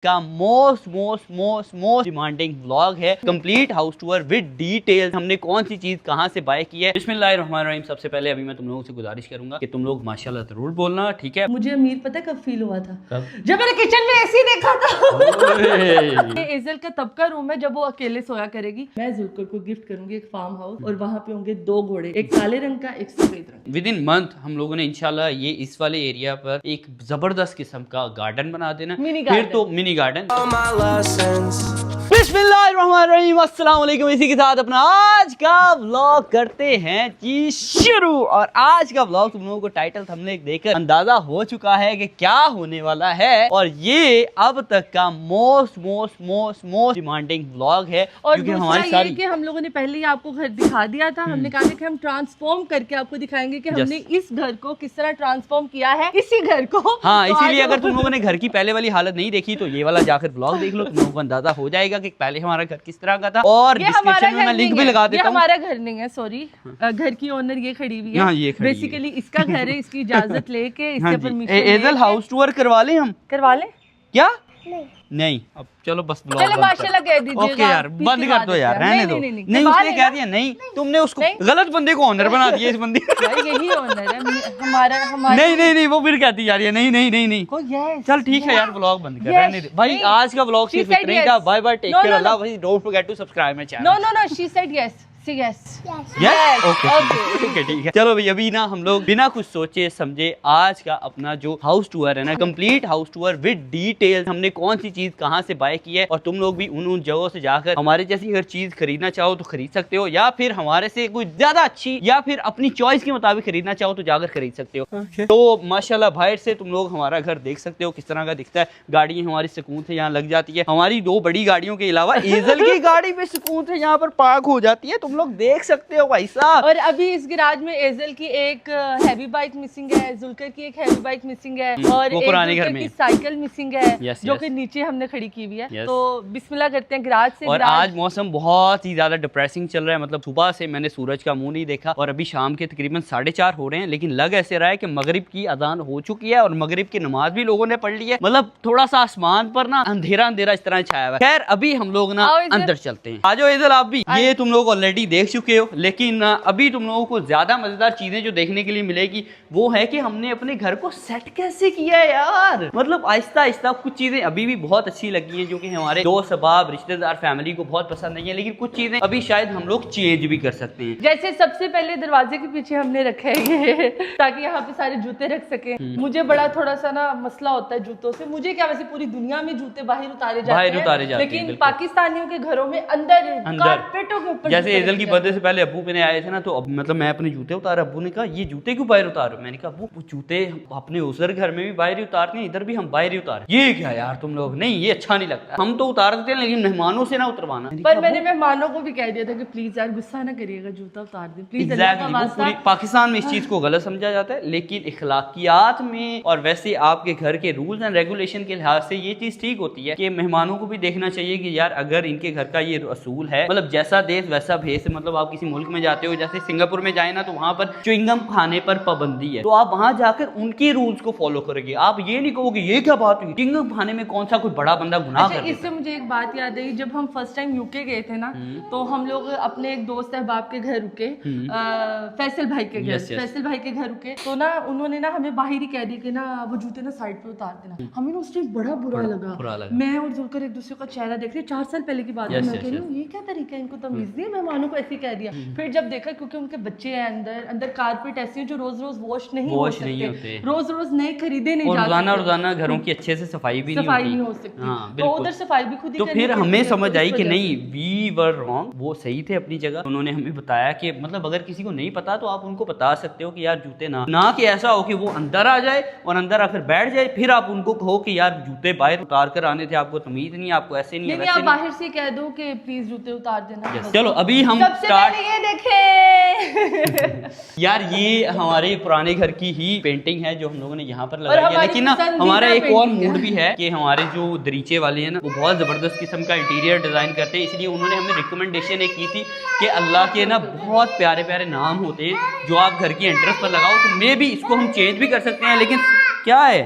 का most demanding vlog है। Complete house tour with details, हमने कौन सी चीज कहां से बाय की है। बिस्मिल्लाहिर्रहमानिर्रहीम। सबसे पहले अभी मैं तुम लोगों से गुजारिश करूंगा कि तुम लोग माशाल्लाह जरूर बोलना, ठीक है। मुझे अमीर पता कब फील हुआ था? कब? जब मैंने किचन में एसी देखा था। ये एजल का तब का रूम है जब वो अकेले सोया करेगी। मैं जुल्कर को गिफ्ट करूंगी एक फार्म हाउस और वहाँ पे होंगे 2 घोड़े, एक काले रंग का, एक सफेद रंग। विद इन मंथ हम लोगों ने इंशाल्लाह ये इस वाले एरिया पर एक जबरदस्त किस्म का गार्डन बना देना। मिनी फिर गार्डन। तो मिनी गार्डन। बिस्मिल्लाहिर्रहमानिर्रहीम। अस्सलाम वालेकुम। इसी के साथ अपना आज का व्लॉग करते हैं जी शुरू। और आज का व्लॉग तुम लोगों को टाइटल थंबनेल देखकर अंदाजा हो चुका है कि क्या होने वाला है। और ये अब तक का मोस्ट डिमांडिंग व्लॉग है। और क्योंकि दूसरा हमारी ये सारी कि हम लोगों ने पहले ही आपको घर दिखा दिया था। हमने कहा था कि हम ट्रांसफॉर्म करके आपको दिखाएंगे कि हमने इस घर को किस तरह ट्रांसफॉर्म किया है, इसी घर को। हाँ, तो इसीलिए आज अगर तुम लोगों ने घर की पहले वाली हालत नहीं देखी तो ये वाला जाकर ब्लॉग देख लो, तुम लोगों को अंदाजा हो जाएगा कि पहले हमारा घर किस तरह का था। और ये हमारा डिस्क्रिप्शन में मैं घर लिंक नहीं भी है, लगा ये देता हूँ। हमारा घर नहीं है, सॉरी। घर की ओनर ये खड़ी हुई है। हाँ, ये खड़ी बेसिकली इसका घर है, इसकी इजाजत लेके इससे परमिशन एजल हाउस टूर करवा ले हम। करवा ले क्या? नहीं अब चलो बस ब्लॉग चलो माशाल्लाह कह दीजिएगा। ओके यार, बंद कर दो यार, रहने दो। नहीं उसने कह दिया नहीं, तुमने उसको गलत बंदे को ऑनर बना दिया। इस बंदे भाई यही ऑनर है हमारा। नहीं वो फिर कहती जा रही है नहीं चल ठीक है यार, ब्लॉग बंद कर, रहने दे भाई। आज का ब्लॉग सिर्फ इतना ही था। बाय बाय, टेक केयर, अल्लाह हाफिज़। Don't forget to subscribe my channel. No she said yes. Okay ठीक है। चलो भाई, अभी ना हम लोग बिना कुछ सोचे समझे आज का अपना जो हाउस टूर है ना, complete house tour with details, हमने कौन सी चीज कहां से बाय की है। और तुम लोग भी उन जगहों से जाकर हमारे जैसी अगर चीज खरीदना चाहो तो खरीद सकते हो, या फिर हमारे से कोई ज्यादा अच्छी या फिर अपनी चॉइस के मुताबिक खरीदना चाहो तो जाकर खरीद सकते हो। तो माशाल्लाह बाहर से तुम लोग हमारा घर देख सकते हो किस तरह का दिखता है। गाड़ी हमारी सुकून से यहाँ लग जाती है। हमारी 2 बड़ी गाड़ियों के अलावा एजल की गाड़ी भी सुकून से यहाँ पर पार्क हो जाती है, तुम लोग देख सकते हो भाई साहब। और अभी इस गैराज में एजल की एक हैवी बाइक मिसिंग है, जुल्कर की एक हैवी बाइक मिसिंग है, और वो पुराने घर में की साइकिल मिसिंग है। जो yes. कि नीचे हमने खड़ी की हुई है। तो बिस्मिल्लाह करते हैं गैराज से। और आज मौसम बहुत ही ज्यादा डिप्रेसिंग चल रहा है। मतलब सुबह से मैंने सूरज का मुंह नहीं देखा और अभी शाम के तकरीबन 4:30 हो रहे हैं, लेकिन लग ऐसे रहा है कि मगरिब की अजान हो चुकी है और मगरिब की नमाज भी लोगों ने पढ़ ली है। मतलब थोड़ा सा आसमान पर ना अंधेरा इस तरह छाया हुआ है। खैर अभी हम लोग ना अंदर चलते हैं। आज एजल आप भी, ये तुम लोग ऑलरेडी देख चुके हो, लेकिन अभी तुम लोगों को ज्यादा मजेदार चीजें जो देखने के लिए मिलेगी वो है कि हमने अपने घर को सेट कैसे किया है यार। मतलब आहिस्ता आहिस्ता कुछ चीजें अभी भी बहुत अच्छी लगी हैं जो कि हमारे दोस्त अहबाब रिश्तेदार फैमिली को बहुत पसंद नहीं है, लेकिन कुछ चीजें अभी शायद हम लोग चेंज भी कर सकते हैं। जैसे सबसे पहले दरवाजे के पीछे हमने रखा है ये ताकि यहाँ पे सारे जूते रख सके। मुझे बड़ा थोड़ा सा ना मसला होता है जूतों से। मुझे क्या, वैसे पूरी दुनिया में जूते बाहर उतारे जाते हैं, लेकिन पाकिस्तानियों के घरों में अंदर कारपेटों के ऊपर। जैसे एजल की बर्थडे से पहले अब्बू मेरे आए थे ना, तो अब मतलब मैं अपने जूते उतारा। अब्बू ने कहा ये जूते क्यों बाहर उतारो? मैंने कहा वो जूते अपने उधर घर में भी बाहर ही उतारते हैं, इधर भी हम बाहर ही उतार। ये क्या यार तुम लोग, नहीं ये अच्छा नहीं लगता। हम तो उतार देते हैं लेकिन मेहमानों से ना उतरवाना। पर मैंने मेहमानों को भी कह दिया था कि प्लीज यार गुस्सा ना करिएगा, जूता उतार दे प्लीज। पूरी पाकिस्तान में इस चीज को गलत समझा जाता है, लेकिन इखलाकियात में और वैसे आपके घर के रूल्स एंड रेगुलेशन के लिहाज से ये चीज ठीक होती है कि मेहमानों को भी देखना चाहिए कि यार अगर इनके घर का ये असूल है, मतलब जैसा देश वैसा भेष। मतलब आप किसी मुल्क में जाते हो, जैसे सिंगापुर में जाए ना, तो वहाँ पर च्युइंगम खाने पर पाबंदी है, तो आप वहाँ जाकर उनके रूल्स को फॉलो करोगे। आप ये नहीं कहोगे ये क्या बात हुई, च्युइंगम खाने में कौन सा कोई बड़ा बंदा गुनाह कर। इससे मुझे एक बात याद आई, जब हम फर्स्ट टाइम यूके गए थे ना, तो हम लोग अपने एक दोस्त अहबाब के घर रुके, फैसल भाई के घर। फैसल भाई के घर रुके तो ना उन्होंने ना हमें बाहर ही कह दिया कि ना वो जूते ना साइड पे उतार देना। हमें ना उस टाइम बड़ा बुरा लगा। मैं और जुल्कर एक दूसरे का चेहरा देख रहे, 4 साल पहले की बात है। मैं कह रही हूँ ये क्या तरीका है, इनको तमीज नहीं है, मेहमानों को ऐसे कह दिया। फिर जब देखा, क्योंकि उनके बच्चे हैं अंदर कारपेट ऐसे हैं जो रोज रोज वॉश नहीं होते, रोज रोज नए खरीदे नहीं जा सकते, रोजाना घरों की अच्छे से सफाई भी नहीं हो सकती। तो उधर सफाई भी खुद ही। तो फिर हमें समझ आई कि नहीं, वी वर रॉन्ग, वो सही थे अपनी जगह। उन्होंने हमें बताया कि मतलब अगर किसी को नहीं पता तो आप उनको बता सकते हो कि यार जूते ना कि ऐसा हो कि वो अंदर आ जाए और अंदर आकर बैठ जाए, फिर आप उनको कहो कि यार जूते बाहर उतार कर आने थे, आपको तमीज नहीं, आपको ऐसे नहीं है। आप बाहर से कह दो कि प्लीज जूते उतार देना। चलो अभी हम ये देखें यार, ये हमारे पुराने घर की ही पेंटिंग है जो हम लोगों ने यहाँ पर लगाई है। लेकिन ना हमारा एक और मूड भी है कि हमारे जो दरीचे वाले हैं ना, वो बहुत जबरदस्त किस्म का इंटीरियर डिजाइन करते हैं, इसलिए उन्होंने हमें रिकमेंडेशन एक की थी कि अल्लाह के ना बहुत प्यारे प्यारे नाम होते हैं जो आप घर की एंट्रेंस पर लगाओ। तो मे भी इसको हम चेंज भी कर सकते हैं, लेकिन क्या है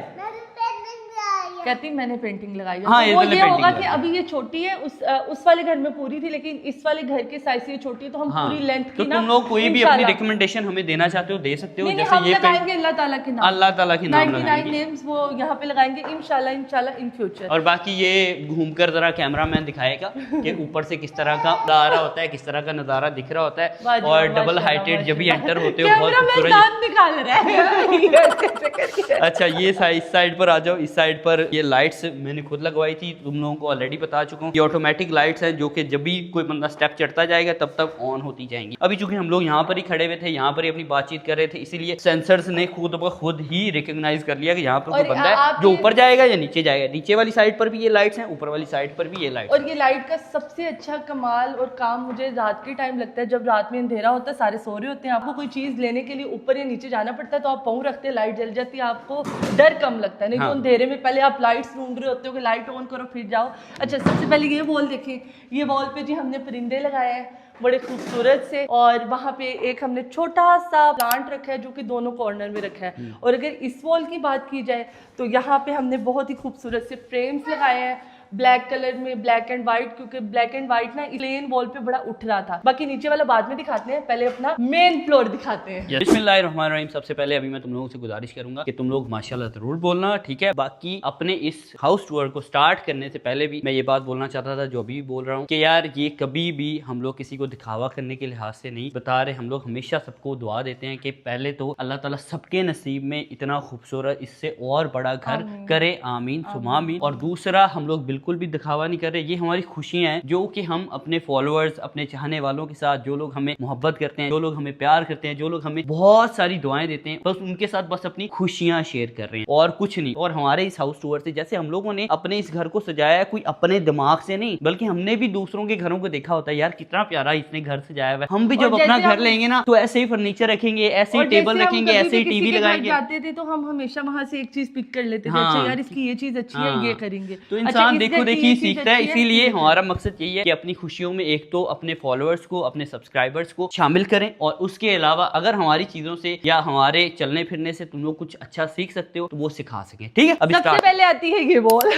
कहती मैंने पेंटिंग लगाई है। हाँ, तो वो ये ये होगा कि लगाई। अभी ये छोटी है, उस वाले घर में पूरी थी, लेकिन इस वाले घर के साइज से छोटी है, तो हम पूरी लेंथ तो की ना तुम लोग कोई भी अपनी रिकमेंडेशन हमें देना चाहते हो दे सकते हो। नहीं, जैसे हम ये लगाएंगे अल्लाह ताला के नाम, अल्लाह ताला के नाम 99 लगाएंगे। नेम्स वो यहाँ पे लगाएंगे इंशाल्लाह इंशाल्लाह इन फ्यूचर। और बाकी ये घूमकर जरा कैमरामैन दिखाएगा कि ऊपर से किस तरह का नज़ारा होता है, किस तरह का नज़ारा दिख रहा होता है। और डबल हाइटेड जब भी एंटर होते हो बहुत खूबसूरत निकाल रहा है। अच्छा ये इस साइड पर आ जाओ। इस साइड पर ये लाइट्स मैंने खुद लगवाई थी, तुम लोगों को ऑलरेडी बता चुका हूँ। ये ऑटोमेटिक लाइट्स हैं जो कि जब भी कोई बंदा स्टेप चढ़ता जाएगा तब तक ऑन होती जाएंगी। अभी चूंकि हम लोग यहाँ पर ही खड़े हुए थे, यहाँ पर ही अपनी बातचीत कर रहे थे, इसीलिए सेंसर्स ने खुद ब खुद ही रिकॉग्नाइज कर लिया कि यहाँ पर कोई बंदा है जो ऊपर जाएगा या नीचे जाएगा। नीचे वाली साइड पर भी ये लाइट्स हैं, ऊपर वाली साइड पर भी ये लाइट्स। और ये लाइट का सबसे अच्छा कमाल और काम मुझे रात के टाइम लगता है, जब रात में अंधेरा होता है, सारे सो रहे होते हैं, आपको कोई चीज लेने के लिए ऊपर या नीचे जाना पड़ता है, तो आप पाँव रखते हैं, लाइट जल जाती है, आपको डर कम लगता है। नहीं तो अंधेरे में पहले आप लाइट्स ढूंढ रहे होते हो कि लाइट ऑन करो फिर जाओ। अच्छा, सबसे पहले ये वॉल देखें, ये वॉल पे जी हमने परिंदे लगाए हैं बड़े खूबसूरत से, और वहाँ पे एक हमने छोटा सा प्लांट रखा है जो कि दोनों कॉर्नर में रखा है। और अगर इस वॉल की बात की जाए तो यहाँ पे हमने बहुत ही खूबसूरत से फ्रेम्स लगाए हैं ब्लैक कलर में, ब्लैक एंड व्हाइट, क्योंकि ब्लैक एंड व्हाइट ना प्लेन वॉल पे बड़ा उठ रहा था। बाकी नीचे वाला बाद में दिखाते हैं, पहले अपना मेन फ्लोर दिखाते हैं। बिस्मिल्लाहिर्रहमानिर्रहीम। सबसे पहले अभी मैं तुम लोगों से गुजारिश करूंगा कि तुम लोग माशाल्लाह जरूर बोलना, ठीक है। बाकी अपने इस हाउस टूर को स्टार्ट करने से पहले भी मैं ये बात बोलना चाहता था, जो अभी भी बोल रहा हूँ, कि यार ये कभी भी हम लोग किसी को दिखावा करने के लिहाज से नहीं बता रहे। हम लोग हमेशा सबको दुआ देते हैं कि पहले तो अल्लाह ताला सबके नसीब में इतना खूबसूरत, इससे और बड़ा घर करे, आमीन सुमा आमीन। और दूसरा, हम लोग बिल्कुल भी दिखावा नहीं कर रहे, ये हमारी खुशियां हैं जो कि हम अपने फॉलोअर्स, अपने चाहने वालों के साथ, जो लोग हमें मोहब्बत करते हैं, जो लोग हमें प्यार करते हैं, जो लोग हमें बहुत सारी दुआएं देते हैं, बस उनके साथ बस अपनी खुशियां शेयर कर रहे हैं और कुछ नहीं। और हमारे इस हाउस टूर से जैसे हम लोगों ने अपने इस घर को सजाया है, कोई अपने दिमाग से नहीं, बल्कि हमने भी दूसरों के घरों को देखा होता है, यार कितना प्यारा इसने घर सजाया हुआ है। हम भी जब अपना घर लेंगे ना तो ऐसे ही फर्नीचर रखेंगे, ऐसे ही टेबल रखेंगे, ऐसे ही टीवी लगाएंगे। जाते थे तो हम हमेशा वहां से एक चीज पिक कर लेते थे, अच्छा यार इसकी ये चीज अच्छी है, ये करेंगे। तो इंसान देखो देखी सीखता है। इसीलिए हमारा मकसद यही है कि अपनी खुशियों में एक तो अपने फॉलोअर्स को, अपने सब्सक्राइबर्स को शामिल करें, और उसके अलावा अगर हमारी चीजों से या हमारे चलने फिरने से तुम लोग कुछ अच्छा सीख सकते हो तो वो सिखा सकें, ठीक है। अभी सबसे पहले आती है ये वॉल।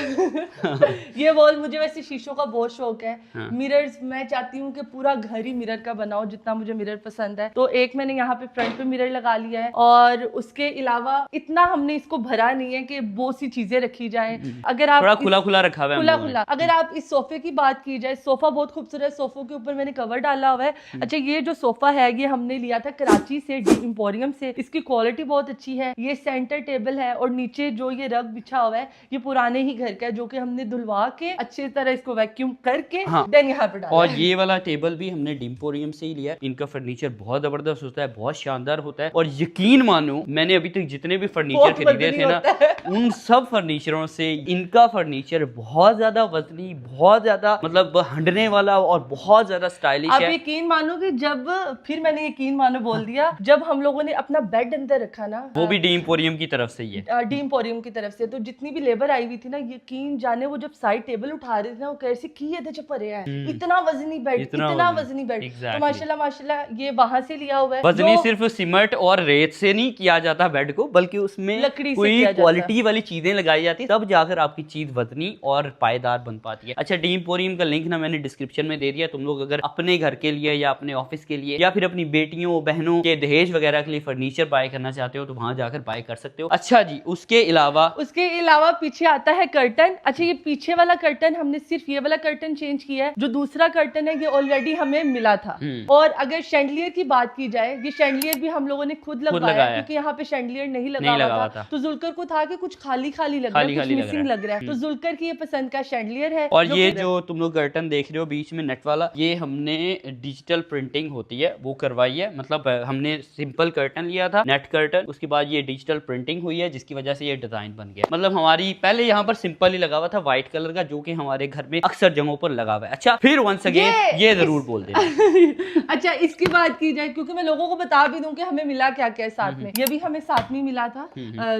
ये वॉल, मुझे वैसे शीशों का बहुत शौक है। मिरर्स मैं चाहती हूँ कि पूरा घर ही मिरर का बनाओ, जितना मुझे मिरर पसंद है। तो एक मैंने यहाँ पे फ्रंट पे मिरर लगा लिया है, और उसके अलावा इतना हमने इसको भरा नहीं है कि बहुत सी चीजें रखी जाएं। अगर आप थोड़ा खुला खुला रखा हुआ है, खुला खुला। अगर आप इस सोफे की बात की जाए, सोफा बहुत खूबसूरत, सोफे के ऊपर मैंने कवर डाला हुआ है। अच्छा, ये जो सोफा है ये हमने लिया था कराची से, डी एम्पोरियम से, इसकी क्वालिटी बहुत अच्छी है। ये सेंटर टेबल है, और नीचे जो ये रग बिछा हुआ है ये पुराने ही घर का है, जो कि हमने धुलवा के अच्छी तरह इसको वैक्यूम करके देन यहाँ पे डाला। और ये वाला टेबल भी हमने डी एम्पोरियम से ही लिया है। इनका फर्नीचर बहुत जबरदस्त होता है, बहुत शानदार होता है। और यकीन मानो, मैंने अभी तक जितने भी फर्नीचर खरीदे थे ना, उन सब फर्नीचरों से इनका फर्नीचर बहुत ज्यादा वजनी, बहुत ज्यादा मतलब हंडने वाला और बहुत ज्यादा स्टाइलिश है। आप यकीन मानो कि जब फिर मैंने यकीन मानो बोल दिया, जब हम लोगों ने अपना बेड अंदर रखा ना, वो भी डी एम्पोरियम की तरफ से ही है, डी एम्पोरियम की तरफ से, तो जितनी भी लेबर आई हुई थी ना, यकीन जाने वो जब साइड टेबल उठा रहे थे ना, वो कैसे की है भरे है, इतना वजनी बेड, इतना वजनी बेड। तो माशाल्लाह माशाल्लाह ये वहां से लिया हुआ है। वजनी सिर्फ सीमेंट और रेत से नहीं किया जाता बेड को, बल्कि उसमें लकड़ी कोई क्वालिटी वाली चीजें लगाई जाती, तब जाकर आपकी चीज वजनी और पायदार बन पाती है। अच्छा, डी एम्पोरियम का लिंक ना मैंने डिस्क्रिप्शन में दे दिया, तुम लोग अगर अपने घर के लिए या अपने ऑफिस के लिए या फिर अपनी बेटियों बहनों के दहेज वगैरह के लिए फर्नीचर बाय करना चाहते हो तो वहां जाकर बाय कर सकते हो। अच्छा जी, उसके अलावा पीछे आता है कर्टन। अच्छा, ये पीछे वाला कर्टन हमने सिर्फ ये वाला कर्टन चेंज किया है, जो दूसरा कर्टन है ये ऑलरेडी हमें मिला था। और अगर शैंडलियर की बात की जाए, ये शैंडलियर भी हम लोगों ने खुद लगवाया, क्योंकि यहाँ पे शैंडलियर नहीं लगा हुआ था। तो जुल्कर को था कि कुछ खाली खाली लग रहा है, कुछ मिसिंग लग रहा है, तो जुल्कर की ये पसंद का शैंडलियर है। और ये जो तुम लोग कर्टन देख रहे हो बीच में नेट वाला, ये हमने डिजिटल प्रिंटिंग होती है वो करवाई है। मतलब हमने सिंपल कर्टन लिया था, नेट कर्टन, उसके बाद ये डिजिटल प्रिंटिंग हुई है, जिसकी वजह से ये डिजाइन बन गया। मतलब हमारी पहले यहाँ पर सिंपल ही लगा हुआ था व्हाइट कलर का, जो कि हमारे घर में अक्सर जगहों पर लगा हुआ है। अच्छा, फिर वंस अगेन ये जरूर बोल देना। अच्छा, इसकी बात की जाए, क्योंकि मैं लोगों को बता भी दूं कि हमें मिला क्या क्या है साथ में। ये भी हमें साथ में मिला था।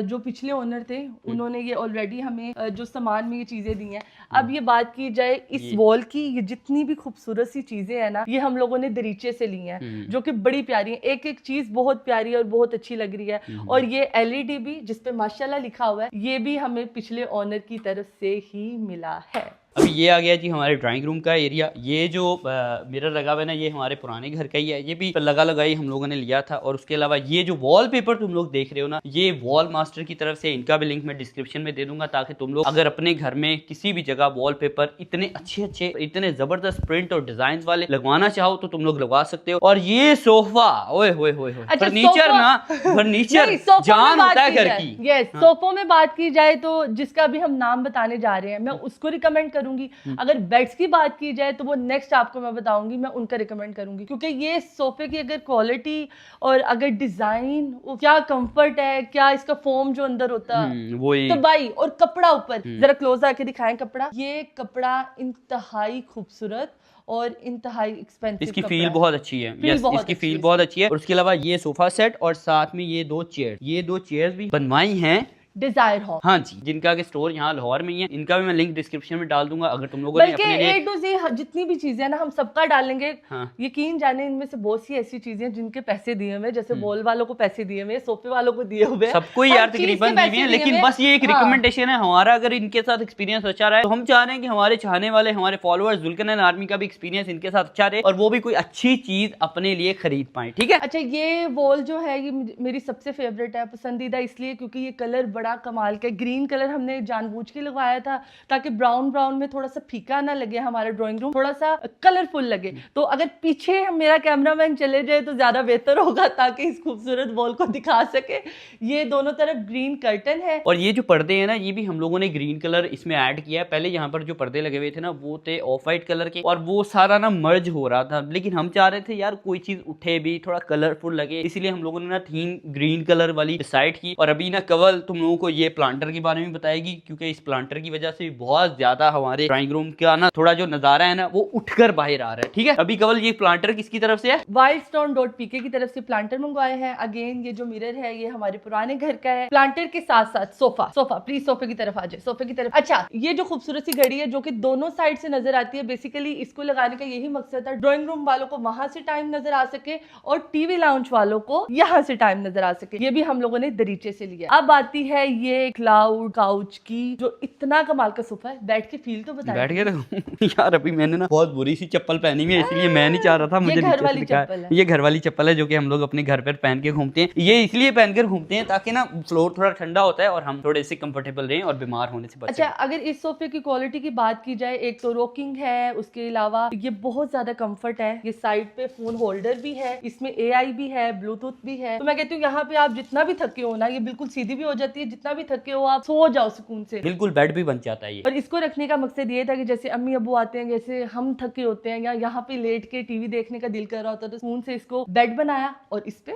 जो पिछले ओनर थे उन्होंने ये ऑलरेडी हमें जो सामान में ये चीजें दी है। अब ये बात की जाए इस वॉल की, ये जितनी भी खूबसूरत सी चीजें हैं ना, ये हम लोगों ने दरीचे से ली हैं, जो कि बड़ी प्यारी है। एक एक चीज बहुत प्यारी है और बहुत अच्छी लग रही है। और ये LED भी जिसपे माशाल्लाह लिखा हुआ है, ये भी हमें पिछले ओनर की तरफ से ही मिला है। अभी ये आ गया जी हमारे ड्राइंग रूम का एरिया। ये जो मिरर लगा हुआ है ना, ये हमारे पुराने घर का ही है। ये भी लगा लगाई हम लोगों ने लिया था। और उसके अलावा ये जो वॉलपेपर तुम लोग देख रहे हो ना, ये वॉल मास्टर की तरफ से, इनका भी लिंक मैं डिस्क्रिप्शन में दे दूंगा, ताकि तुम लोग अगर अपने घर में किसी भी जगह वॉलपेपर इतने अच्छे इतने जबरदस्त प्रिंट और डिजाइन वाले लगवाना चाहो तो तुम लोग लगवा सकते हो। और ये सोफा, ओए होए होए, फर्नीचर ना, फर्नीचर जान होता है घर की। यस, सोफों में बात की जाए तो जिसका भी हम नाम बताने जा रहे हैं, मैं उसको रिकमेंड करूंगी। अगर बेड्स की बात की जाए तो वो नेक्स्ट आपको मैं बताऊंगी, मैं उनका रिकमेंड करूंगी, क्योंकि ये सोफे की अगर क्वालिटी और अगर डिजाइन, क्या कंफर्ट है, क्या इसका फोम जो अंदर होता है, तबाही, और कपड़ा ऊपर जरा क्लोज आके दिखाएं कपड़ा। ये कपड़ा इंतहाई खूबसूरत और इंतहाई एक्सपेंसिव, इसकी फील बहुत अच्छी है। इसकी फील बहुत अच्छी है। और उसके अलावा ये सोफा सेट और साथ में ये दो चेयर्स भी बनवाई हैं डिजायर हॉल, हाँ जी, जिनका के स्टोर यहाँ लाहौर में ही है। इनका भी मैं लिंक डिस्क्रिप्शन में डाल दूंगा। अगर तुम लोगों ने अपने लिए A to Z जितनी भी चीजें ना हम सबका डालेंगे। हाँ। यकीन जाने इनमें से बहुत सी ऐसी चीजें जिनके पैसे दिए हुए, जैसे वॉल वालों को पैसे दिए हुए, सोफे वालों को दिए हुए, सबको यार तकरीबन दिए हैं। लेकिन बस ये एक रिकमेंडेशन है हमारा, अगर इनके साथ एक्सपीरियंस अच्छा रहा है तो हम चाह रहे हैं कि हमारे चाहने वाले, हमारे फॉलोअर्स, जुल्कनैन आर्मी का भी एक्सपीरियंस इनके साथ अच्छा रहे और वो भी कोई अच्छी चीज अपने लिए खरीद पाए। ठीक है। अच्छा, ये वॉल जो है ये मेरी सबसे फेवरेट है, पसंदीदा इसलिए क्योंकि ये कलर बड़ा कमाल का। ग्रीन कलर हमने जानबूझ के लगवाया था ताकि ब्राउन में थोड़ा सा फीका ना लगे, हमारा ड्राइंग रूम थोड़ा सा कलरफुल लगे। तो अगर पीछे मेरा कैमरामैन चले जाए तो ज्यादा बेहतर होगा, ताकि इस खूबसूरत वॉल को दिखा सके। ये दोनों तरफ ग्रीन कर्टन है। और ये जो पर्दे हैं ना, ये भी हम लोगों ने ग्रीन कलर इसमें ऐड किया है। पहले यहाँ पर जो पर्दे लगे हुए थे ना, वो थे ऑफ वाइट कलर के और वो सारा ना मर्ज हो रहा था। लेकिन हम चाह रहे थे यार कोई चीज उठे भी, थोड़ा कलरफुल लगे, इसलिए हम लोगों ने ना थीम ग्रीन कलर वाली डिसाइड की। और अभी ना कवल तुम लोगों को ये प्लांटर के बारे में बताएगी, क्योंकि इस प्लांटर की वजह से बहुत ज्यादा हमारे ड्राइंग रूम का ना थोड़ा जो नजारा है ना वो उठकर बाहर आ रहा है। ठीक है। अभी कवल, ये प्लांटर किसकी तरफ से है? wildstone.pk की तरफ से प्लांटर मंगवाए हैं। अगेन ये जो मिरर है ये हमारे पुराने घर का है। प्लांटर के साथ साथ सोफा प्लीज सोफे की तरफ आ जाए, सोफे की तरफ। अच्छा, ये जो खूबसूरत सी घड़ी है जो कि दोनों साइड से नजर आती है, बेसिकली इसको लगाने का यही मकसद था, ड्राइंग रूम वालों को वहां से टाइम नजर आ सके और टीवी लाउंज वालों को यहाँ से टाइम नजर आ सके। ये भी हम लोगों ने दरीचे से लिया। अब आती है ये क्लाउड काउच की, जो इतना कमाल का सोफा है। बैठ के फील तो बताएं। बैठ के यार अभी मैंने ना बहुत बुरी सी चप्पल पहनी हुई है, इसलिए मैं नहीं चाह रहा था। मुझे घर वाली चप्पल है, ये घर वाली चप्पल है जो कि हम लोग अपने घर पर पहन के घूमते हैं। ये इसलिए पहनकर घूमते हैं ताकि ना फ्लोर थोड़ा ठंडा होता है और हम थोड़े से कंफर्टेबल रहें और बीमार होने से बचें। अच्छा, अगर इस सोफे की क्वालिटी की बात की जाए, एक तो रॉकिंग है, उसके अलावा ये बहुत ज्यादा कंफर्ट है। ये साइड पे फोन होल्डर भी है, इसमें AI भी है, ब्लूटूथ भी है। तो मैं कहती हूँ यहाँ पे आप जितना भी थके हो ना, ये बिल्कुल सीधी भी हो जाती है। जितना भी थके हो आप सो जाओ सुकून से, बिल्कुल बेड भी बन जाता है ये। और इसको रखने का मकसद ये था कि जैसे अम्मी अबू आते हैं, जैसे हम थके होते हैं या यहाँ पे लेट के टीवी देखने का दिल कर रहा होता है, तो सुकून से इसको बेड बनाया और इस पे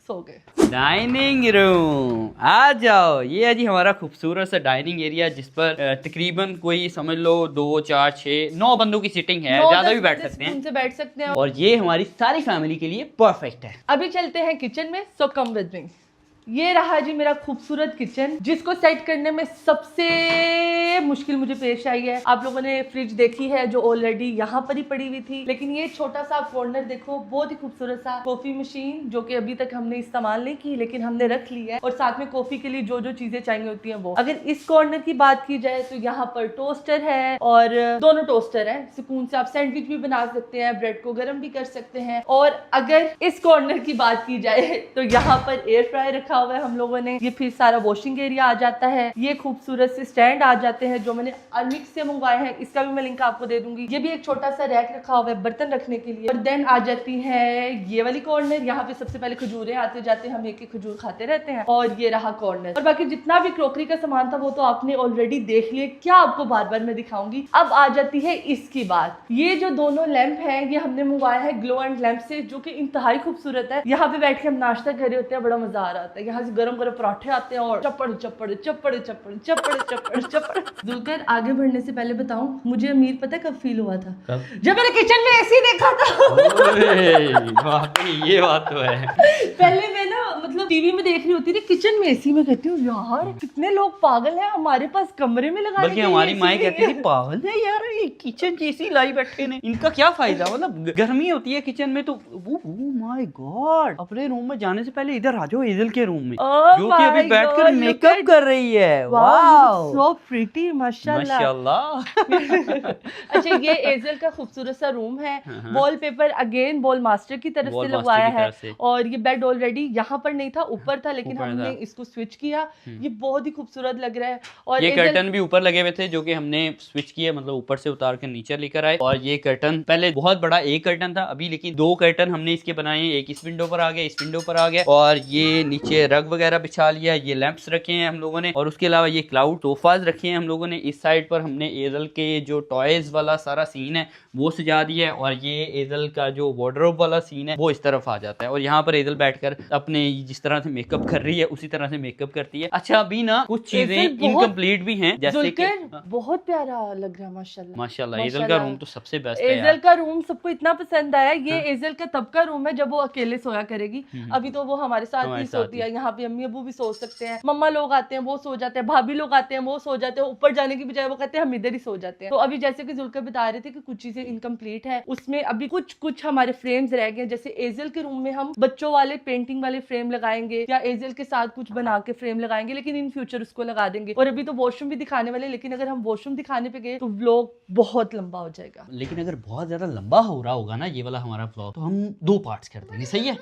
सो गए। डाइनिंग रूम आ जाओ। ये है जी हमारा खूबसूरत सा डाइनिंग एरिया, जिस पर तकरीबन कोई समझ लो 2, 4, 6, 9 बंदों की सीटिंग है, ज्यादा भी बैठ सकते हैं। और ये हमारी सारी फैमिली के लिए परफेक्ट है। अभी चलते हैं किचन में, सो कम विद मी। ये रहा जी मेरा खूबसूरत किचन, जिसको सेट करने में सबसे मुश्किल मुझे पेश आई है। आप लोगों ने फ्रिज देखी है जो ऑलरेडी यहाँ पर ही पड़ी हुई थी, लेकिन ये छोटा सा कॉर्नर देखो, बहुत ही खूबसूरत सा कॉफी मशीन, जो कि अभी तक हमने इस्तेमाल नहीं की लेकिन हमने रख ली है, और साथ में कॉफी के लिए जो जो चीजें चाहिए होती हैं वो। अगर इस कॉर्नर की बात की जाए तो यहाँ पर टोस्टर है, और दोनों टोस्टर है। सुकून से आप सैंडविच भी बना सकते हैं, ब्रेड को गर्म भी कर सकते हैं। और अगर इस कॉर्नर की बात की जाए तो यहाँ पर एयर फ्रायर रखा हुआ है हम लोगों ने। ये फिर सारा वॉशिंग एरिया आ जाता है। ये खूबसूरत से स्टैंड आ जाते हैं जो मैंने अमिक्स से मंगवाए हैं, इसका भी मैं लिंक आपको दे दूंगी। ये भी एक छोटा सा रैक रखा हुआ है बर्तन रखने के लिए। और देन आ जाती है ये वाली कॉर्नर, यहाँ पे सबसे पहले खजूरें आते जाते हम एक एक खजूर खाते रहते हैं। और ये रहा कॉर्नर, और बाकी जितना भी क्रॉकरी का सामान था वो तो आपने ऑलरेडी देख लिया, क्या आपको बार बार मैं दिखाऊंगी। अब आ जाती है इसकी बात। ये जो दोनों लैंप है ये हमने मंगवाया है ग्लो एंड लैंप से, जो कि इंतहाई खूबसूरत है। यहाँ पे बैठ के हम नाश्ता कर रहे होते हैं, बड़ा मजा आ रहा होता है। यहाँ से गरम गरम पराठे आते हैं और चप्पड़ चप्पड़ चप्पड़ चप्पड़ चप्पड़ चप्पड़ चप्पड़। जुल्कर, आगे बढ़ने से पहले बताऊं, मुझे अमीर पता है कब फील हुआ था? कब? जब मैंने किचन में एसी देखा था। ये बात तो है। पहले मैं ना मतलब टीवी में देख रही होती थी, किचन में एसी में कहती हूँ यार कितने लोग पागल हैं, हमारे पास कमरे में लगाने बल्कि हमारी माँ कहती थी पागल है यार, ये किचन जैसी लाई बैठे ने, इनका क्या फायदा, मतलब गर्मी होती है किचन में तो माय गॉड, अपने रूम में जाने से पहले इधर आ जाओ एजल के रूम में, जो कि अभी बैठकर मेकअप कर रही है। वाओ, सो प्रीटी, माशाल्लाह माशाल्लाह। अच्छा, ये एजल का खूबसूरत सा रूम है। वॉलपेपर अगेन वॉल मास्टर की तरफ से लगवाया है, और ये बेड ऑलरेडी यहाँ पर नहीं था, ऊपर था, लेकिन हमने इसको स्विच किया। ये बहुत ही खूबसूरत लग रहा है। और ये कर्टन भी ऊपर लगे हुए थे जो कि हमने स्विच किए, मतलब ऊपर से उतार के नीचे लेकर आए। और ये कर्टन पहले बहुत बड़ा एक कर्टन था, अभी लेकिन 2 कर्टन हमने इसके बनाए, एक इस विंडो पर आ गया, इस विंडो पर आ गया, और ये नीचे रग वगैरह बिछा लिया, ये लैंप्स रखे हैं हम लोगों ने, और उसके अलावा ये क्लाउड सोफाज रखे हैं हम लोगों ने। इस साइड पर हमने एजल के जो टॉयज वाला सारा सीन है वो सजा दिया है, और ये एजल का जो वार्डरोब वाला सीन है वो इस तरफ आ जाता है, और यहाँ पर एजल बैठकर अपने जिस तरह से मेकअप कर रही है उसी तरह से मेकअप करती है। अच्छा, अभी ना कुछ चीजें इनकम्प्लीट भी हैं, जैसे कि बहुत प्यारा लग रहा है माशाल्लाह। माशाल्लाह, एजल का रूम तो सबसे बेस्ट है। एजल का रूम सबको इतना पसंद आया। ये एजल का तब का रूम है जब वो अकेले सोया करेगी, अभी तो वो हमारे साथ ही सोती है। यहाँ पे अम्मी अबू भी सो सकते हैं, मम्मा लोग आते हैं वो सो जाते हैं, भाभी लोग आते हैं वो सो जाते हैं, ऊपर जाने की बजाय वो कहते हैं हम इधर ही सो जाते हैं। तो अभी जैसे कि जुल्कर बता रहे थे कि कुछ चीजें इनकम्प्लीट है, उसमें अभी कुछ हमारे फ्रेम्स रह गए। जैसे एजल के रूम में हम बच्चों वाले पेंटिंग वाले फ्रेम लगाएंगे, या एजल के साथ कुछ बना के फ्रेम लगाएंगे, लेकिन इन फ्यूचर उसको लगा देंगे। और अभी तो वॉशरूम भी दिखाने वाले, लेकिन अगर हम वॉशरूम दिखाने पे गए तो व्लॉग बहुत लंबा हो जाएगा। लेकिन अगर बहुत ज्यादा लंबा हो रहा होगा ना ये वाला हमारा व्लॉग, तो हम 2 पार्ट्स कर देंगे, सही है?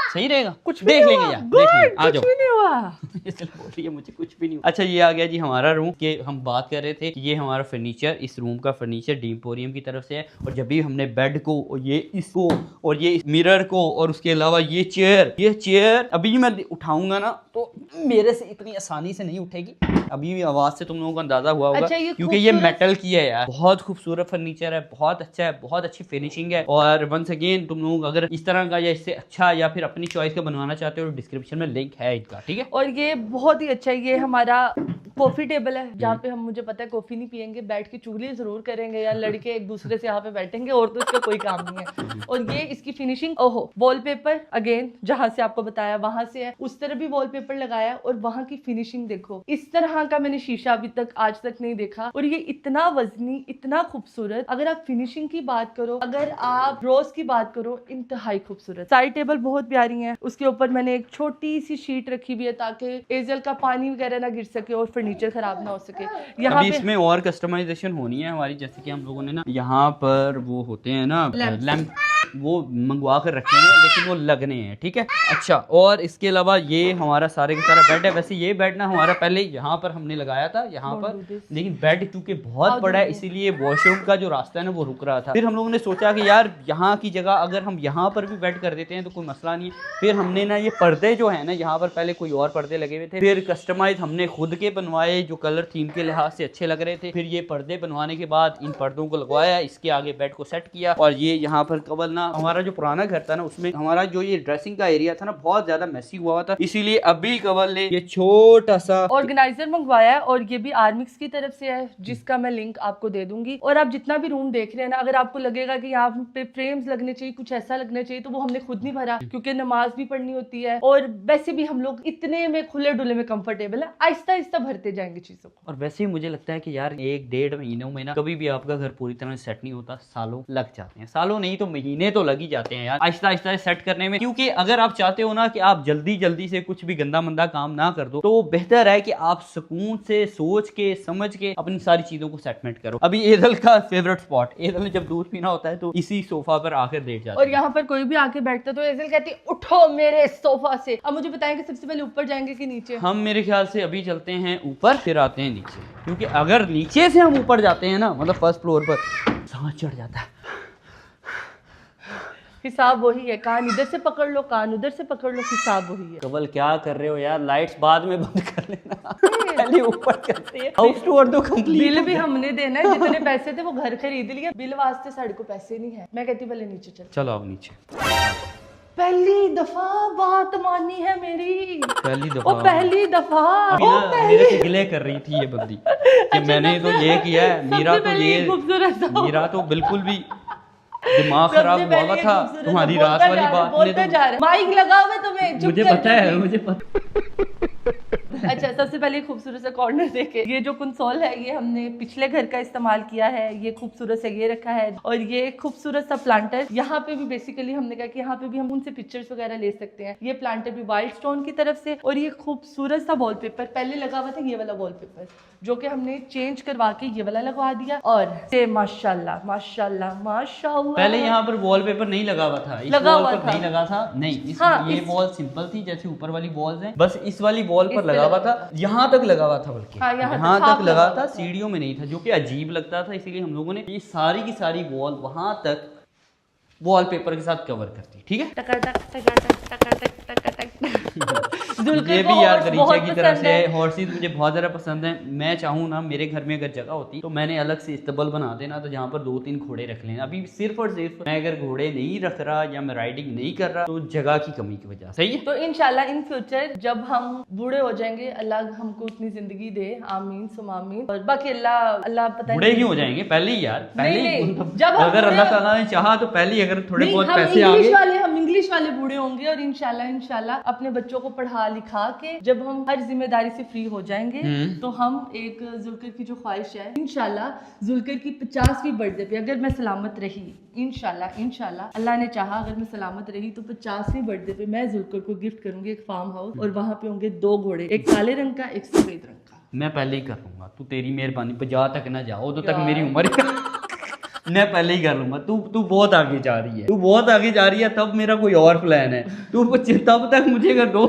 सही रहेगा, कुछ देख लेंगे यार, देख लेंगे, आ जाओ। बोल रही है मुझे कुछ भी नहीं हुआ। अच्छा, ये आ गया जी हमारा रूम, के हम बात कर रहे थे कि ये हमारा फर्नीचर, इस रूम का फर्नीचर डीम्पोरियम की तरफ से है। और जब भी हमने बेड को और ये इसको और ये मिरर को और उसके अलावा ये चेयर अभी मैं उठाऊंगा ना तो मेरे से इतनी आसानी से नहीं उठेगी, अभी भी आवाज से तुम लोगों को अंदाजा हुआ होगा। अच्छा, क्योंकि ये मेटल की है यार, बहुत खूबसूरत फर्नीचर है, बहुत अच्छा है, बहुत अच्छी फिनिशिंग है। और वंस अगेन तुम लोग अगर इस तरह का या इससे अच्छा या फिर अपनी चॉइस का बनवाना चाहते हो तो डिस्क्रिप्शन में लिंक है इनका, ठीक है। और ये बहुत ही अच्छा है, ये हमारा कॉफी टेबल है जहाँ पे हम, मुझे पता है कॉफी नहीं पियेंगे, बैठ के चुगली जरूर करेंगे या लड़के एक दूसरे से यहाँ पे बैठेंगे, और तो इसका कोई काम नहीं है। और ये इसकी फिनिशिंग, ओहो, वॉलपेपर अगेन जहाँ से आपको बताया वहां से है, उस तरह भी वॉलपेपर लगाया, और वहां की फिनिशिंग देखो, इस तरह का मैंने शीशा अभी तक आज तक नहीं देखा। और ये इतना वजनी, इतना खूबसूरत। अगर आप फिनिशिंग की बात करो, अगर आप रोज की बात करो, इंतहाई खूबसूरत। साइड टेबल बहुत प्यारी है, उसके ऊपर मैंने एक छोटी सी शीट रखी हुई है ताकि एजल का पानी वगैरह ना गिर सके और फर्नीचर खराब ना हो सके। यहाँ अभी इसमें और कस्टमाइजेशन होनी है हमारी, जैसे कि हम लोगों ने ना यहाँ पर वो होते हैं ना लैंप, वो मंगवा कर रखे हैं, लेकिन वो लगने हैं, ठीक है। अच्छा, और इसके अलावा ये हमारा सारे का सारा बेड है। वैसे ये बेड ना हमारा पहले यहाँ पर हमने लगाया था यहाँ पर, लेकिन बेड क्योंकि बहुत बड़ा है इसीलिए वॉशरूम का जो रास्ता है ना वो रुक रहा था। फिर हम लोगों ने सोचा कि यार यहाँ की जगह अगर हम यहाँ पर भी बेड कर देते हैं तो कोई मसला नहीं है। फिर हमने ना ये पर्दे जो है ना, यहाँ पर पहले कोई और पर्दे लगे हुए थे, फिर कस्टमाइज हमने खुद के बनवाए जो कलर थीम के लिहाज से अच्छे लग रहे थे। फिर ये पर्दे बनवाने के बाद इन पर्दों को लगवाया, इसके आगे बेड को सेट किया। और ये यहाँ पर कबल ना, हमारा जो पुराना घर था ना उसमें हमारा जो ये ड्रेसिंग का एरिया था ना बहुत ज्यादा मैसी हुआ था, इसीलिए अभी कबल ने ये छोटा सा ऑर्गेनाइजर मंगवाया है, और ये भी आर्मिक्स की तरफ से है, जिसका मैं लिंक आपको दे दूंगी। और आप जितना भी रूम देख रहे हैं ना, अगर आपको लगेगा कि यहाँ पे फ्रेम्स लगने चाहिए, कुछ ऐसा लगना चाहिए, तो वो हमने खुद नहीं भरा, क्योंकि नमाज भी पढ़नी होती है, और वैसे भी हम लोग इतने में खुले डुले में कंफर्टेबल है, आहिस्ता आहिस्ता भरते जाएंगे चीजों को। और वैसे ही मुझे लगता है कि यार 1-1.5 महीनों में ना कभी भी आपका घर पूरी तरह से सेट नहीं होता, सालों लग जाते हैं, सालों नहीं तो महीने तो लग ही जाते हैं यार आहिस्ता आहिस्ता सेट करने में। क्योंकि अगर आप चाहते हो ना कि आप जल्दी जल्दी से कुछ भी गंदा मंदा काम ना कर दो, तो बेहतर है कि आप सुकून से सोच के समझ के अपनी सारी चीजों को सेटमेंट करो। अभी एजल का फेवरेट स्पॉट, एजल ने जब दूध पीना होता है तो इसी सोफा पर आकर लेट जाता है, और यहाँ पर कोई भी आके बैठता तो एजल कहती उठो मेरे सोफा से। अब मुझे बताएं कि सबसे पहले ऊपर जाएंगे कि नीचे? हम मेरे ख्याल से अभी चलते हैं ऊपर, फिर आते हैं नीचे, क्योंकि अगर नीचे से हम ऊपर जाते हैं ना, मतलब फर्स्ट फ्लोर पर, सांस चढ़ जाता है। हिसाब वही है, कान इधर से पकड़ लो, कान उधर से पकड़ लो, हिसाब वही है। कबल क्या कर रहे हो यार, लाइट्स बाद में बंद कर लेना, पहले ऊपर करते हैं। हाउस टूर तो कंप्लीट, बिल भी हमने देना है, जितने पैसे थे वो घर खरीद लिया, बिल वास्ते साढ़े को पैसे नहीं है। मैं कहती पहले नीचे चल। चलो अब नीचे। पहली दफा बात मानी है मेरी, पहली दफा, पहली दफा मेरे से गिले कर रही थी ये बंदी कि मैंने तो ये किया है, मेरा तो बिल्कुल भी दिमाग खराब हुआ हुआ था तुम्हारी रात वाली बात ने। माइक लगा हुआ तुम्हें, मुझे पता है, मुझे पता। अच्छा, सबसे पहले खूबसूरत सा कॉर्नर देखे, ये जो कंसोल है ये हमने पिछले घर का इस्तेमाल किया है, ये खूबसूरत से ये रखा है, और ये खूबसूरत सा प्लांटर यहाँ पे भी बेसिकली हमने कहा कि यहाँ पे भी हम उनसे पिक्चर्स वगैरह ले सकते हैं। ये प्लांटर भी वाइल्ड स्टोन की तरफ से, और ये खूबसूरत सा वॉलपेपर पहले लगा हुआ था, ये वाला वॉलपेपर जो कि हमने चेंज करवा के ये वाला लगवा दिया। और से माशाल्लाह माशाल्लाह माशाल्लाह, पहले यहाँ पर वॉलपेपर नहीं लगा हुआ था, इस लगा वॉल हुआ पर था। नहीं लगा था, नहीं ये वॉल सिंपल थी जैसे ऊपर वाली वॉल्स हैं, बस इस वाली वॉल पर लगा हुआ था, यहाँ तक लगा हुआ था, बल्कि यहाँ तक लगा था, सीढ़ियों में नहीं था, जो कि अजीब लगता था। इसीलिए हम लोगों ने ये सारी की सारी वॉल वहां तक वॉलपेपर के साथ कवर कर दी। ठीक है, ये भी यार गरीचे की तरफ से हॉर्सेस मुझे बहुत ज़्यादा पसंद है। मैं चाहूँ ना, मेरे घर में अगर जगह होती तो मैंने अलग से इस्तबल बना देना, तो जहाँ पर 2-3 घोड़े रख लेना। अभी सिर्फ और सिर्फ मैं अगर घोड़े नहीं रख रहा या मैं राइडिंग नहीं कर रहा तो जगह की कमी की वजह से। सही है, तो इंशाल्लाह इन फ्यूचर जब हम बूढ़े हो जाएंगे, अल्लाह हमको उतनी जिंदगी दे, आमीन सुम आमीन। और बाकी अल्लाह पता बूढ़े क्यों हो जाएंगे, पहले ही यार, पहले नहीं, जब अगर अल्लाह ताला ने चाहा तो पहले ही अगर थोड़े बहुत पैसे आ गए, हम इंग्लिश वाले बूढ़े होंगे, और इंशाल्लाह अपने बच्चों को पढ़ा लिखा के जब हम हर जिम्मेदारी से फ्री हो जाएंगे तो हम एक जुल्कर की जो ख्वाहिश है, इंशाल्लाह जुल्कर की 50वीं बर्थडे पे अगर मैं सलामत रही, इंशाल्लाह अल्लाह ने चाहा अगर मैं सलामत रही तो 50वीं बर्थडे पे मैं जुल्कर को गिफ्ट करूंगी एक फार्म हाउस, और वहां पे होंगे 2 घोड़े, एक काले रंग का एक सफेद रंग का। मैं पहले ही कर लूंगा, तू तेरी मेहरबानी 50 तक ना जाओ, उधर तक मेरी उम्र मैं पहले ही कर लूंगा। तू बहुत आगे जा रही है, तू बहुत आगे जा रही है, तब मेरा कोई और प्लान है। तू तब तक मुझे कर दो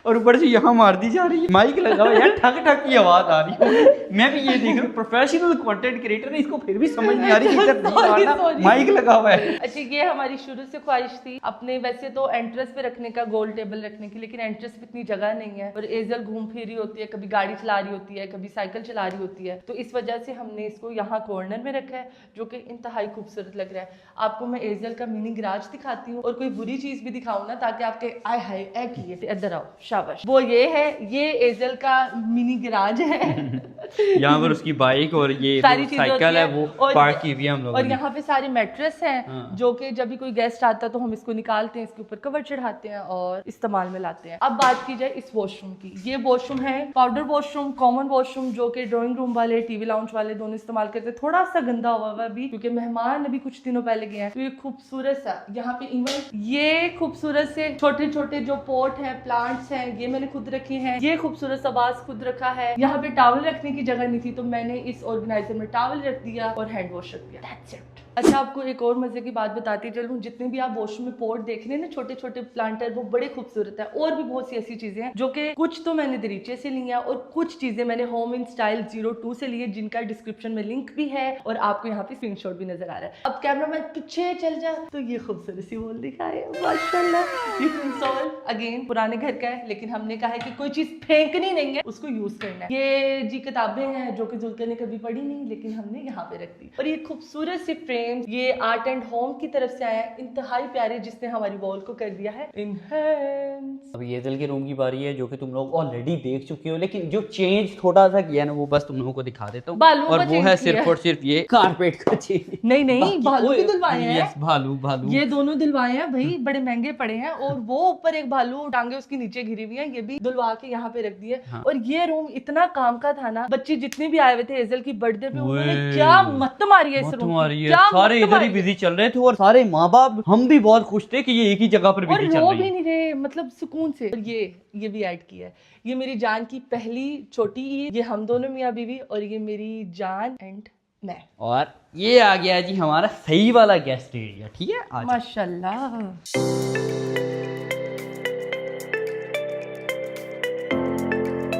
और ऊपर से यहाँ मार दी जा रही है, माइक लगा हुआ यार, ठक ठक की आवाज आ रही है। मैं भी ये देख रहा हूँ, प्रोफेशनल कंटेंट क्रिएटर है, इसको फिर भी समझ नहीं आ रही कि माइक लगा हुआ है। अच्छा, ये हमारी शुरू से ख्वाहिश थी अपने, वैसे तो एंट्रेंस पे रखने का, गोल टेबल रखने की, लेकिन एंट्रेंस पे इतनी जगह नहीं है और एजल घूम फिर रही होती है, कभी गाड़ी चला रही होती है, कभी साइकिल चला रही होती है, तो इस वजह से हमने इसको यहाँ कॉर्नर में रखा है, जो कि इंतहाई खूबसूरत लग रहा है। आपको मैं एजल का मिनी गराज दिखाती हूँ, और कोई बुरी चीज भी दिखाऊँ ना, ताकि आपके आय हाय ऐ की इधर आओ, शाबाश, वो ये है, ये एजल का मिनी गराज है। यहाँ पर उसकी बाइक और ये साइकिल है वो पार्क की हुई है हम लोगों ने, और यहाँ पे सारे मैट्रेस हैं जो कि जब भी कोई गेस्ट आता है तो हम इसको निकालते हैं, इसके ऊपर कवर चढ़ाते हैं और इस्तेमाल में लाते हैं। अब बात की जाए इस वॉशरूम की, ये वॉशरूम है पाउडर वॉशरूम, कॉमन वॉशरूम, जो कि ड्राइंग रूम वाले, टीवी लाउंज वाले दोनों इस्तेमाल करते हैं। थोड़ा सा गंदा हुआ हुआ भी, क्योंकि मेहमान अभी कुछ दिनों पहले गए हैं। तो ये खूबसूरत सा, यहाँ पे इवन ये खूबसूरत से छोटे छोटे जो पॉट है, प्लांट्स हैं, ये मैंने खुद रखे हैं। ये खूबसूरत सा वास खुद रखा है। यहाँ पे टॉवल रखने की जगह नहीं थी तो मैंने इस ऑर्गेनाइजर में टॉवल रख दिया और हैंड वॉश रख दिया। That's it। अच्छा, आपको एक और मजे की बात बताती चलूं, जितने भी आप वॉशरूम में पॉट देख रहे हैं ना, छोटे छोटे प्लांटर, वो बड़े खूबसूरत है। और भी बहुत सी ऐसी चीजें हैं जो कि कुछ तो मैंने दरीचे से ली हैं और कुछ चीजें मैंने होम इन स्टाइल 02 से ली है, जिनका डिस्क्रिप्शन में लिंक भी है और आपको यहाँ पे स्क्रीनशॉट भी नजर आ रहा है। अब कैमरा मैन पीछे चल जा तो ये खूबसूरत सी वॉल दिखाए, माशाल्लाह। ये कंसोल अगेन पुराने घर का है, लेकिन हमने कहा है कि कोई चीज फेंकनी नहीं है, उसको यूज करना है। ये जी किताबें हैं जो कि जुल्कर ने कभी पढ़ी नहीं, लेकिन हमने यहाँ पे रख दी। और ये खूबसूरत सी फ्रेम, ये आर्ट एंड होम की तरफ से आया है, इंतहाई प्यारे, जिसने हमारी वॉल को कर दिया है इनहैंस। अब ये दिल के रूम की बारी है, जो कि तुम लोग ऑलरेडी देख चुके हो, लेकिन जो चेंज थोड़ा सा किया ना, वो बस तुम लोगों को दिखा देता हूँ। और वो है सिर्फ और सिर्फ ये कारपेट का चेंज। नहीं, भालू भी दिलवाए हैं। यस, भालू ये दोनों दिलवाए हैं भाई, बड़े महंगे पड़े हैं। और वो ऊपर एक भालू, टांगे उसकी नीचे घिरी हुई है, ये भी दिलवा के यहाँ पे रख दिए। हाँ। और ये रूम इतना काम का था ना, बच्चे जितने भी आए हुए थे एजल की बर्थडे पे, उन्होंने क्या मत मारी है इस रूम की, सारे इधर ही बिजी चल रहे थे और सारे माँ बाप, हम भी बहुत खुश थे कि ये एक ही जगह पर बिजी चल रही है, भी नहीं रहे, मतलब सुकून से। और ये भी ऐड किया है, ये मेरी जान की पहली छोटी ईद, ये हम दोनों मियाँ बीवी, और ये मेरी जान एंड मैं। और ये आ गया जी हमारा सही वाला गेस्ट एरिया। ठीक है, माशाल्लाह।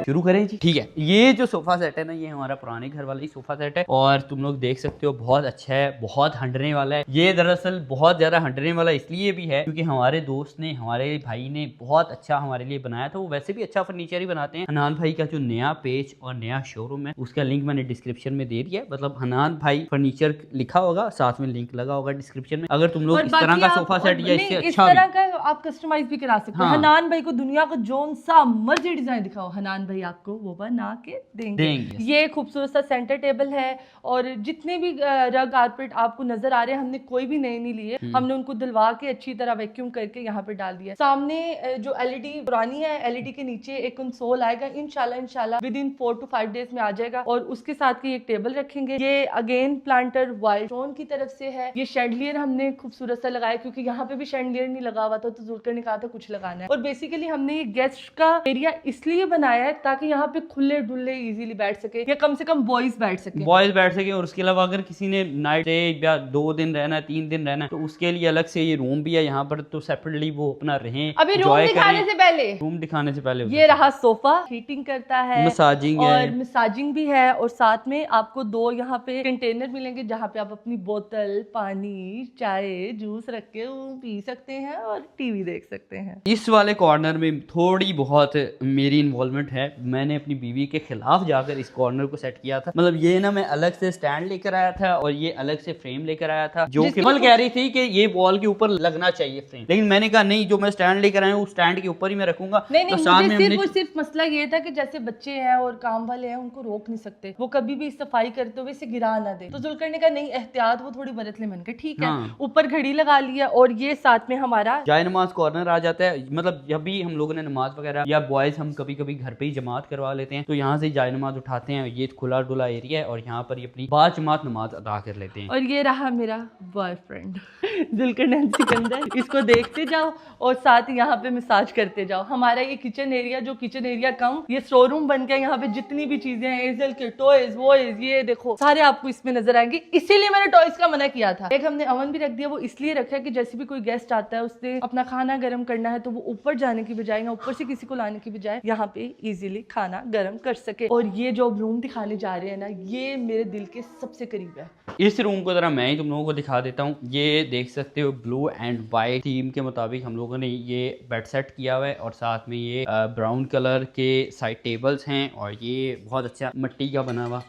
शुरू करें जी। ठीक है, ये जो सोफा सेट है ना, ये हमारा पुराने घर वाला ही सोफा सेट है और तुम लोग देख सकते हो बहुत अच्छा है, बहुत हंडने वाला है। ये दरअसल बहुत ज्यादा हंडने वाला इसलिए भी है क्योंकि हमारे दोस्त ने, हमारे भाई ने बहुत अच्छा हमारे लिए बनाया था। वो वैसे भी अच्छा फर्नीचर ही बनाते हैं। हनान भाई का जो नया पेज और नया शोरूम है उसका लिंक मैंने डिस्क्रिप्शन में दे दिया है। मतलब हनान भाई फर्नीचर लिखा होगा, साथ में लिंक लगा होगा डिस्क्रिप्शन में। अगर तुम लोग इस तरह का सोफा सेट या इससे इस अच्छा तरह का आप कस्टमाइज भी करा सकते हो। हनान भाई को दुनिया का जोन सा मर्जी डिजाइन दिखाओ, हनान भाई आपको वो बना के देंगे। ये खूबसूरत सा सेंटर टेबल है और जितने भी रग कारपेट आपको नजर आ रहे हैं हमने कोई भी नए नहीं लिए, हमने उनको दिलवा के अच्छी तरह वैक्यूम करके यहाँ पे डाल दिया। सामने जो एलईडी पुरानी है, एलईडी के नीचे एक कंसोल आएगा, इंशाल्लाह विद इन 4 to 5 डेज में आ जाएगा और उसके साथ ही एक टेबल रखेंगे। ये अगेन प्लांटर वाइल्ड स्टोन की तरफ से है। ये शैंडलियर हमने खूबसूरत सा लगाया क्योंकि यहाँ पे भी शैंडलियर नहीं लगा हुआ था, तो जुल्कर ने कहा था कुछ लगाना है। और बेसिकली हमने ये गेस्ट का एरिया इसलिए बनाया है ताकि यहाँ पे खुले डुल्ले इजीली बैठ सके या कम से कम बॉयज बैठ सके। और उसके अलावा अगर किसी ने नाइट स्टे या 2 दिन रहना है, 3 दिन रहना है, तो उसके लिए अलग से ये रूम भी है यहाँ पर, तो सेपरेटली वो अपना रहें। अभी रूम दिखाने से पहले ये रहा सोफा, हीटिंग करता है, मसाजिंग और मसाजिंग भी है और साथ में आपको 2 यहाँ पे कंटेनर मिलेंगे जहाँ पे आप अपनी बोतल, पानी, चाय, जूस रख के पी सकते हैं और टीवी देख सकते हैं। इस वाले कॉर्नर में थोड़ी बहुत मेरी इन्वॉल्वमेंट है। मैंने अपनी बीवी के खिलाफ जाकर इस कॉर्नर को सेट किया था। मतलब ये ना मैं अलग से स्टैंड लेकर आया था और ये अलग से फ्रेम लेकर आया था, जो केवल कह रही थी कि ये वॉल के ऊपर लगना चाहिए फ्रेम, लेकिन मैंने कहा नहीं, जो मैं स्टैंड लेकर आया हूँ उस स्टैंड के ऊपर ही मैं रखूंगा। नहीं, मुझे सिर्फ मसला ये था कि जैसे बच्चे हैं और काम वाले हैं उनको रोक नहीं सकते, वो कभी भी सफाई करते हुए इसे गिरा ना दे। तो जुल्कर ने कहा नहीं, एहतियात वो थोड़ी बरत ले। मैंने कहा ठीक है। ऊपर घड़ी लगा लिया और ये साथ में हमारा जाए नमाज कॉर्नर आ जाता है। मतलब जब भी हम लोगों ने नमाज वगैरह या बॉयज हम कभी कभी घर पे ही जमात करवा लेते हैं, तो यहाँ से जाए नमाज उठाते हैं। ये खुला डुला एरिया है और यहाँ पर अपनी बाजमात नमाज अदा कर लेते हैं। और ये रहा मेरा बॉयफ्रेंड जुल्कर सिकंदर। इसको देखते जाओ और साथ यहाँ पे मसाज करते जाओ। हमारा ये किचन एरिया, जो किचन एरिया कम ये स्टोरूम बन गया। यहाँ पे जितनी भी चीजें हैं, एजल के टॉयज, वॉयज, ये देखो सारे आपको इसमें नजर आएंगे। इसीलिए मैंने टॉयज का मना किया था। एक हमने अवन भी रख दिया, वो इसलिए रखा कि जैसे भी कोई गेस्ट आता है उसने अपना खाना गर्म करना है तो वो ऊपर जाने की बजाय या ऊपर से किसी को लाने की बजाय यहाँ पे इजीली खाना गर्म कर सके। और ये जो रूम दिखाने जा रहे हैं ना, ये मेरे दिल के सबसे करीब है। इस रूम को जरा मैं ही तुम लोगों को दिखा देता हूँ। ये देख सकते हो ब्लू एंड वाइट थीम के मुताबिक हम लोगों ने ये बेड सेट किया हुआ है और साथ में ये ब्राउन कलर के साइड टेबल्स हैं और ये बहुत अच्छा मिट्टी का बना हुआ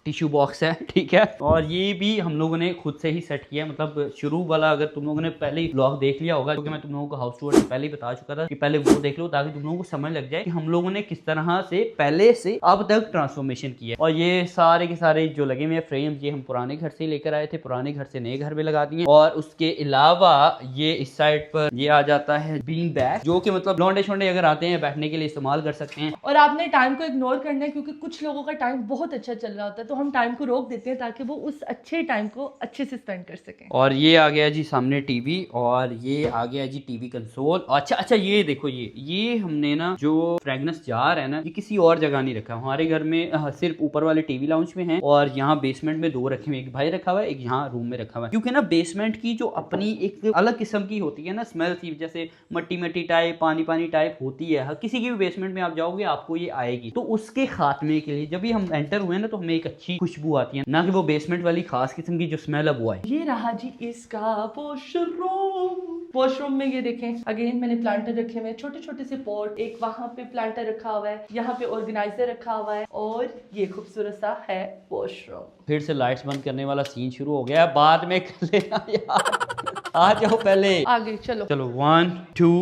टिश्यू बॉक्स है, ठीक है। और ये भी हम लोगों ने खुद से ही सेट किया। मतलब शुरू वाला अगर तुम लोगों ने पहले ही ब्लॉग देख लिया होगा, क्योंकि मैं तुम लोगों को हाउस टूर पहले ही बता चुका था कि पहले वो देख लो ताकि तुम लोगों को समझ लग जाए कि हम लोगों ने किस तरह से पहले से अब तक ट्रांसफॉर्मेशन किया। और ये सारे के सारे जो लगे हुए फ्रेम, ये हम पुराने घर से लेकर आए थे, पुराने घर से नए घर में लगा दिए। और उसके अलावा ये इस साइड पर ये आ जाता है बीन बैग, जो कि मतलब लौंडे शोंडे अगर आते हैं बैठने के लिए इस्तेमाल कर सकते हैं। और आपने टाइम को इग्नोर करना है क्योंकि कुछ लोगों का टाइम बहुत अच्छा चल रहा होता है, तो हम टाइम को रोक देते हैं ताकि वो उस अच्छे टाइम को अच्छे से स्पेंड कर सकें। और ये आ गया जी सामने टीवी और ये आ गया जी टीवी कंसोल। अच्छा ये देखो, ये हमने ना जो फ्रेगनेंस जार है ना, ये किसी और जगह नहीं रखा। हमारे घर में सिर्फ ऊपर वाले टीवी लाउंज में है और यहाँ बेसमेंट में 2 रखे हुए, एक भाई रखा हुआ है, एक यहाँ रूम में रखा हुआ है। क्योंकि ना बेसमेंट की जो अपनी एक अलग किस्म की होती है ना स्मेल सी, जैसे मट्टी टाइप, पानी टाइप होती है। किसी की भी बेसमेंट में आप जाओगे आपको ये आएगी। तो उसके खात्मे के लिए जब भी हम एंटर हुए ना, तो हमें एक अच्छी खुशबू आती है, ना कि वो बेसमेंट वाली खास किस्म की जो स्मेल है वो है। ये रहा जी इसका वॉशरूम में ये देखें, अगेन मैंने प्लांटर रखे हुए, छोटे छोटे से पॉट, एक वहां पे प्लांटर रखा हुआ है, यहाँ पे ऑर्गेनाइजर रखा हुआ है और ये खूबसूरत सा है वॉशरूम। फिर से लाइट्स बंद करने वाला सीन शुरू हो गया, बाद में कर लेना यार। आ जाओ पहले आगे चलो 1 2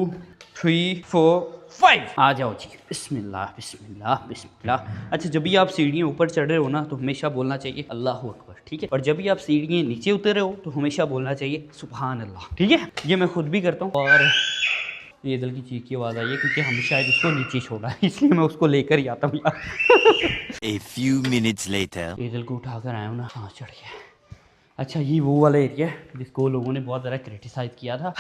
3 4 5 आ जाओ जी। बिस्मिल्लाह बिस्मिल्लाह बिस्मिल्लाह। अच्छा, जब भी आप सीढ़ियाँ ऊपर चढ़ रहे हो ना, तो हमेशा बोलना चाहिए अल्लाह अकबर, ठीक है। और जब भी आप सीढ़ियाँ नीचे उतर रहे हो तो हमेशा बोलना चाहिए सुभान अल्लाह, ठीक है। ये मैं खुद भी करता हूँ। और ये दिल की चीख की आवाज़ आई है क्योंकि हम शायद उसको नीचे छोड़ा है, इसलिए मैं उसको लेकर ही आता हूँ यार। A few minutes later. ये दिल को उठाकर आया हूँ ना, हाँ चढ़ गया। अच्छा ये वो वाला एरिया है जिसको लोगों ने बहुत ज़्यादा क्रिटिसाइज किया था।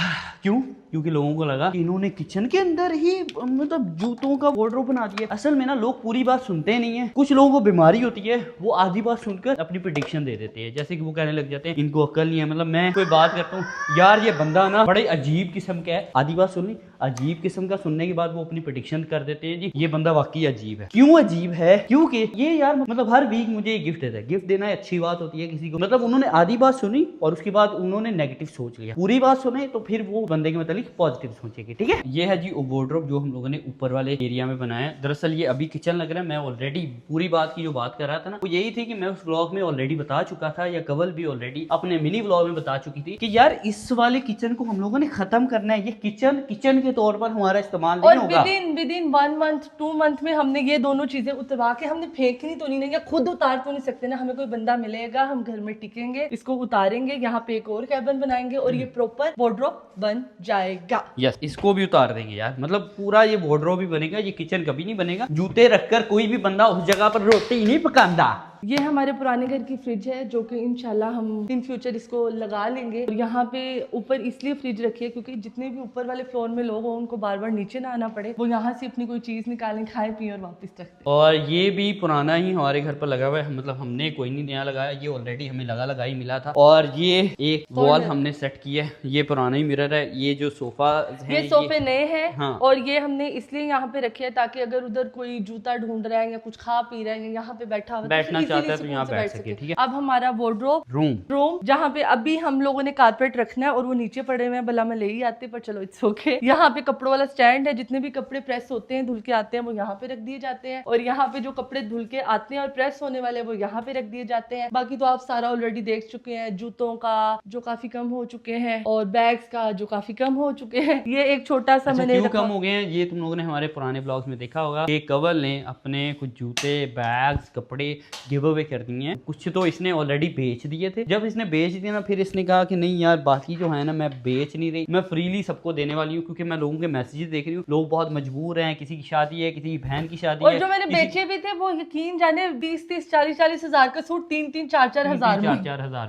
क्यों? क्योंकि लोगों को लगा कि इन्होंने किचन के अंदर ही मतलब जूतों का वार्डरोब बना दिया। असल में ना लोग पूरी बात सुनते नहीं है। कुछ लोगों को बीमारी होती है, वो आधी बात सुनकर अपनी प्रेडिक्शन दे देते हैं। जैसे कि वो कहने लग जाते हैं इनको अकल नहीं है। मतलब मैं कोई बात करता हूँ यार ये बंदा ना बड़े अजीब किस्म का है, आधी बात सुन ली, अजीब किस्म का सुनने के बाद वो अपनी प्रेडिक्शन कर देते हैं जी ये बंदा वाकई अजीब है। क्यों अजीब है? क्योंकि ये यार मतलब हर वीक मुझे एक गिफ्ट देता है। गिफ्ट देना अच्छी बात होती है किसी को। मतलब उन्होंने आधी बात सुनी और उसके बाद उन्होंने नेगेटिव सोच लिया। पूरी बात सुने तो फिर वो बंदे के मतलब पॉजिटिव सोचेगी। ठीक है, ये है जी वार्डरोब जो हम लोगों ने ऊपर वाले एरिया में बनाया है। दरअसल ये अभी किचन लग रहा है। मैं ऑलरेडी पूरी बात की जो बात कर रहा था ना वो यही थी कि मैं उस व्लॉग में ऑलरेडी बता चुका था, या कवल भी ऑलरेडी अपने मिनी व्लॉग में बता चुकी थी कि यार इस वाले किचन को हम लोगों ने खत्म करना है। ये किचन के तौर पर हमारा इस्तेमाल नहीं होगा। विद इन 1 मंथ 2 मंथ में हमने ये दोनों चीजें उतरवा के हमने फेंकनी तो नहीं है, खुद उतार तो नहीं सकते ना। हमें कोई बंदा मिलेगा, हम घर में टिकेंगे, इसको उतारेंगे, यहाँ पे एक और कैबिन बनाएंगे और ये प्रॉपर वार्डरोब बन जाएगा। यस, इसको भी उतार देंगे यार। मतलब पूरा ये वार्डरोब भी बनेगा, ये किचन कभी नहीं बनेगा। जूते रखकर कोई भी बंदा उस जगह पर रोटी ही नहीं पकांदा। ये हमारे पुराने घर की फ्रिज है जो कि इंशाल्लाह हम इन फ्यूचर इसको लगा लेंगे। और यहाँ पे ऊपर इसलिए फ्रिज रखी है क्योंकि जितने भी ऊपर वाले फ्लोर में लोग हों उनको बार बार नीचे ना आना पड़े, वो यहाँ से अपनी कोई चीज निकालें, खाए पिए और वापस रखते। और ये भी पुराना ही हमारे घर पर लगा हुआ है। मतलब हमने कोई नहीं नया लगाया, ये ऑलरेडी हमें लगा ही मिला था। और ये एक वॉल हमने सेट किया है, ये पुराना ही मिरर है। ये जो सोफा है ये सोफे नए हैं। हाँ। और ये हमने इसलिए यहाँ पे रखे हैं ताकि अगर उधर कोई जूता ढूंढ रहा है या कुछ खा पी रहा है, यहाँ पे बैठना चाहता है तो यहाँ बैठ सके। ठीक है, अब हमारा वार्डरोब रूम जहाँ पे अभी हम लोगों ने कारपेट रखना है और वो नीचे पड़े हुए हैं, भला मैं ले ही आते, पर चलो इट्स ओके। यहाँ पे कपड़ों वाला स्टैंड है, जितने भी कपड़े प्रेस होते हैं धुल के आते हैं वो यहाँ पे रख दिए जाते हैं। और यहाँ पे जो कपड़े धुल के आते हैं और प्रेस होने वाले वो यहाँ पे रख दिए जाते हैं। बाकी तो आप सारा ऑलरेडी देख चुके हैं, जूतों का जो काफी कम हो चुके हैं और बैग्स का जो काफी कम हो चुके हैं। ये एक छोटा सा मैंने क्यों कम हो गए हैं ये तुम लोगों ने हमारे पुराने ब्लॉग्स में देखा होगा कि कवल ने अपने कुछ जूते, बैग्स, कपड़े गिव अवे कर दिए हैं। कुछ तो इसने ऑलरेडी बेच दिए थे। जब इसने बेच दिए ना फिर इसने कहा कि नहीं यार बाकी जो है ना मैं बेच नहीं रही, मैं फ्रीली सबको देने वाली हूँ। क्योंकि मैं लोगों के मैसेजेस देख रही हूँ, लोग बहुत मजबूर हैं, किसी की शादी है, किसी की बहन की शादी है। और जो मैंने बेचे भी थे वो यकीन जाने 20-30, 40-40 हजार का सूट 3-3, 4-4 हजार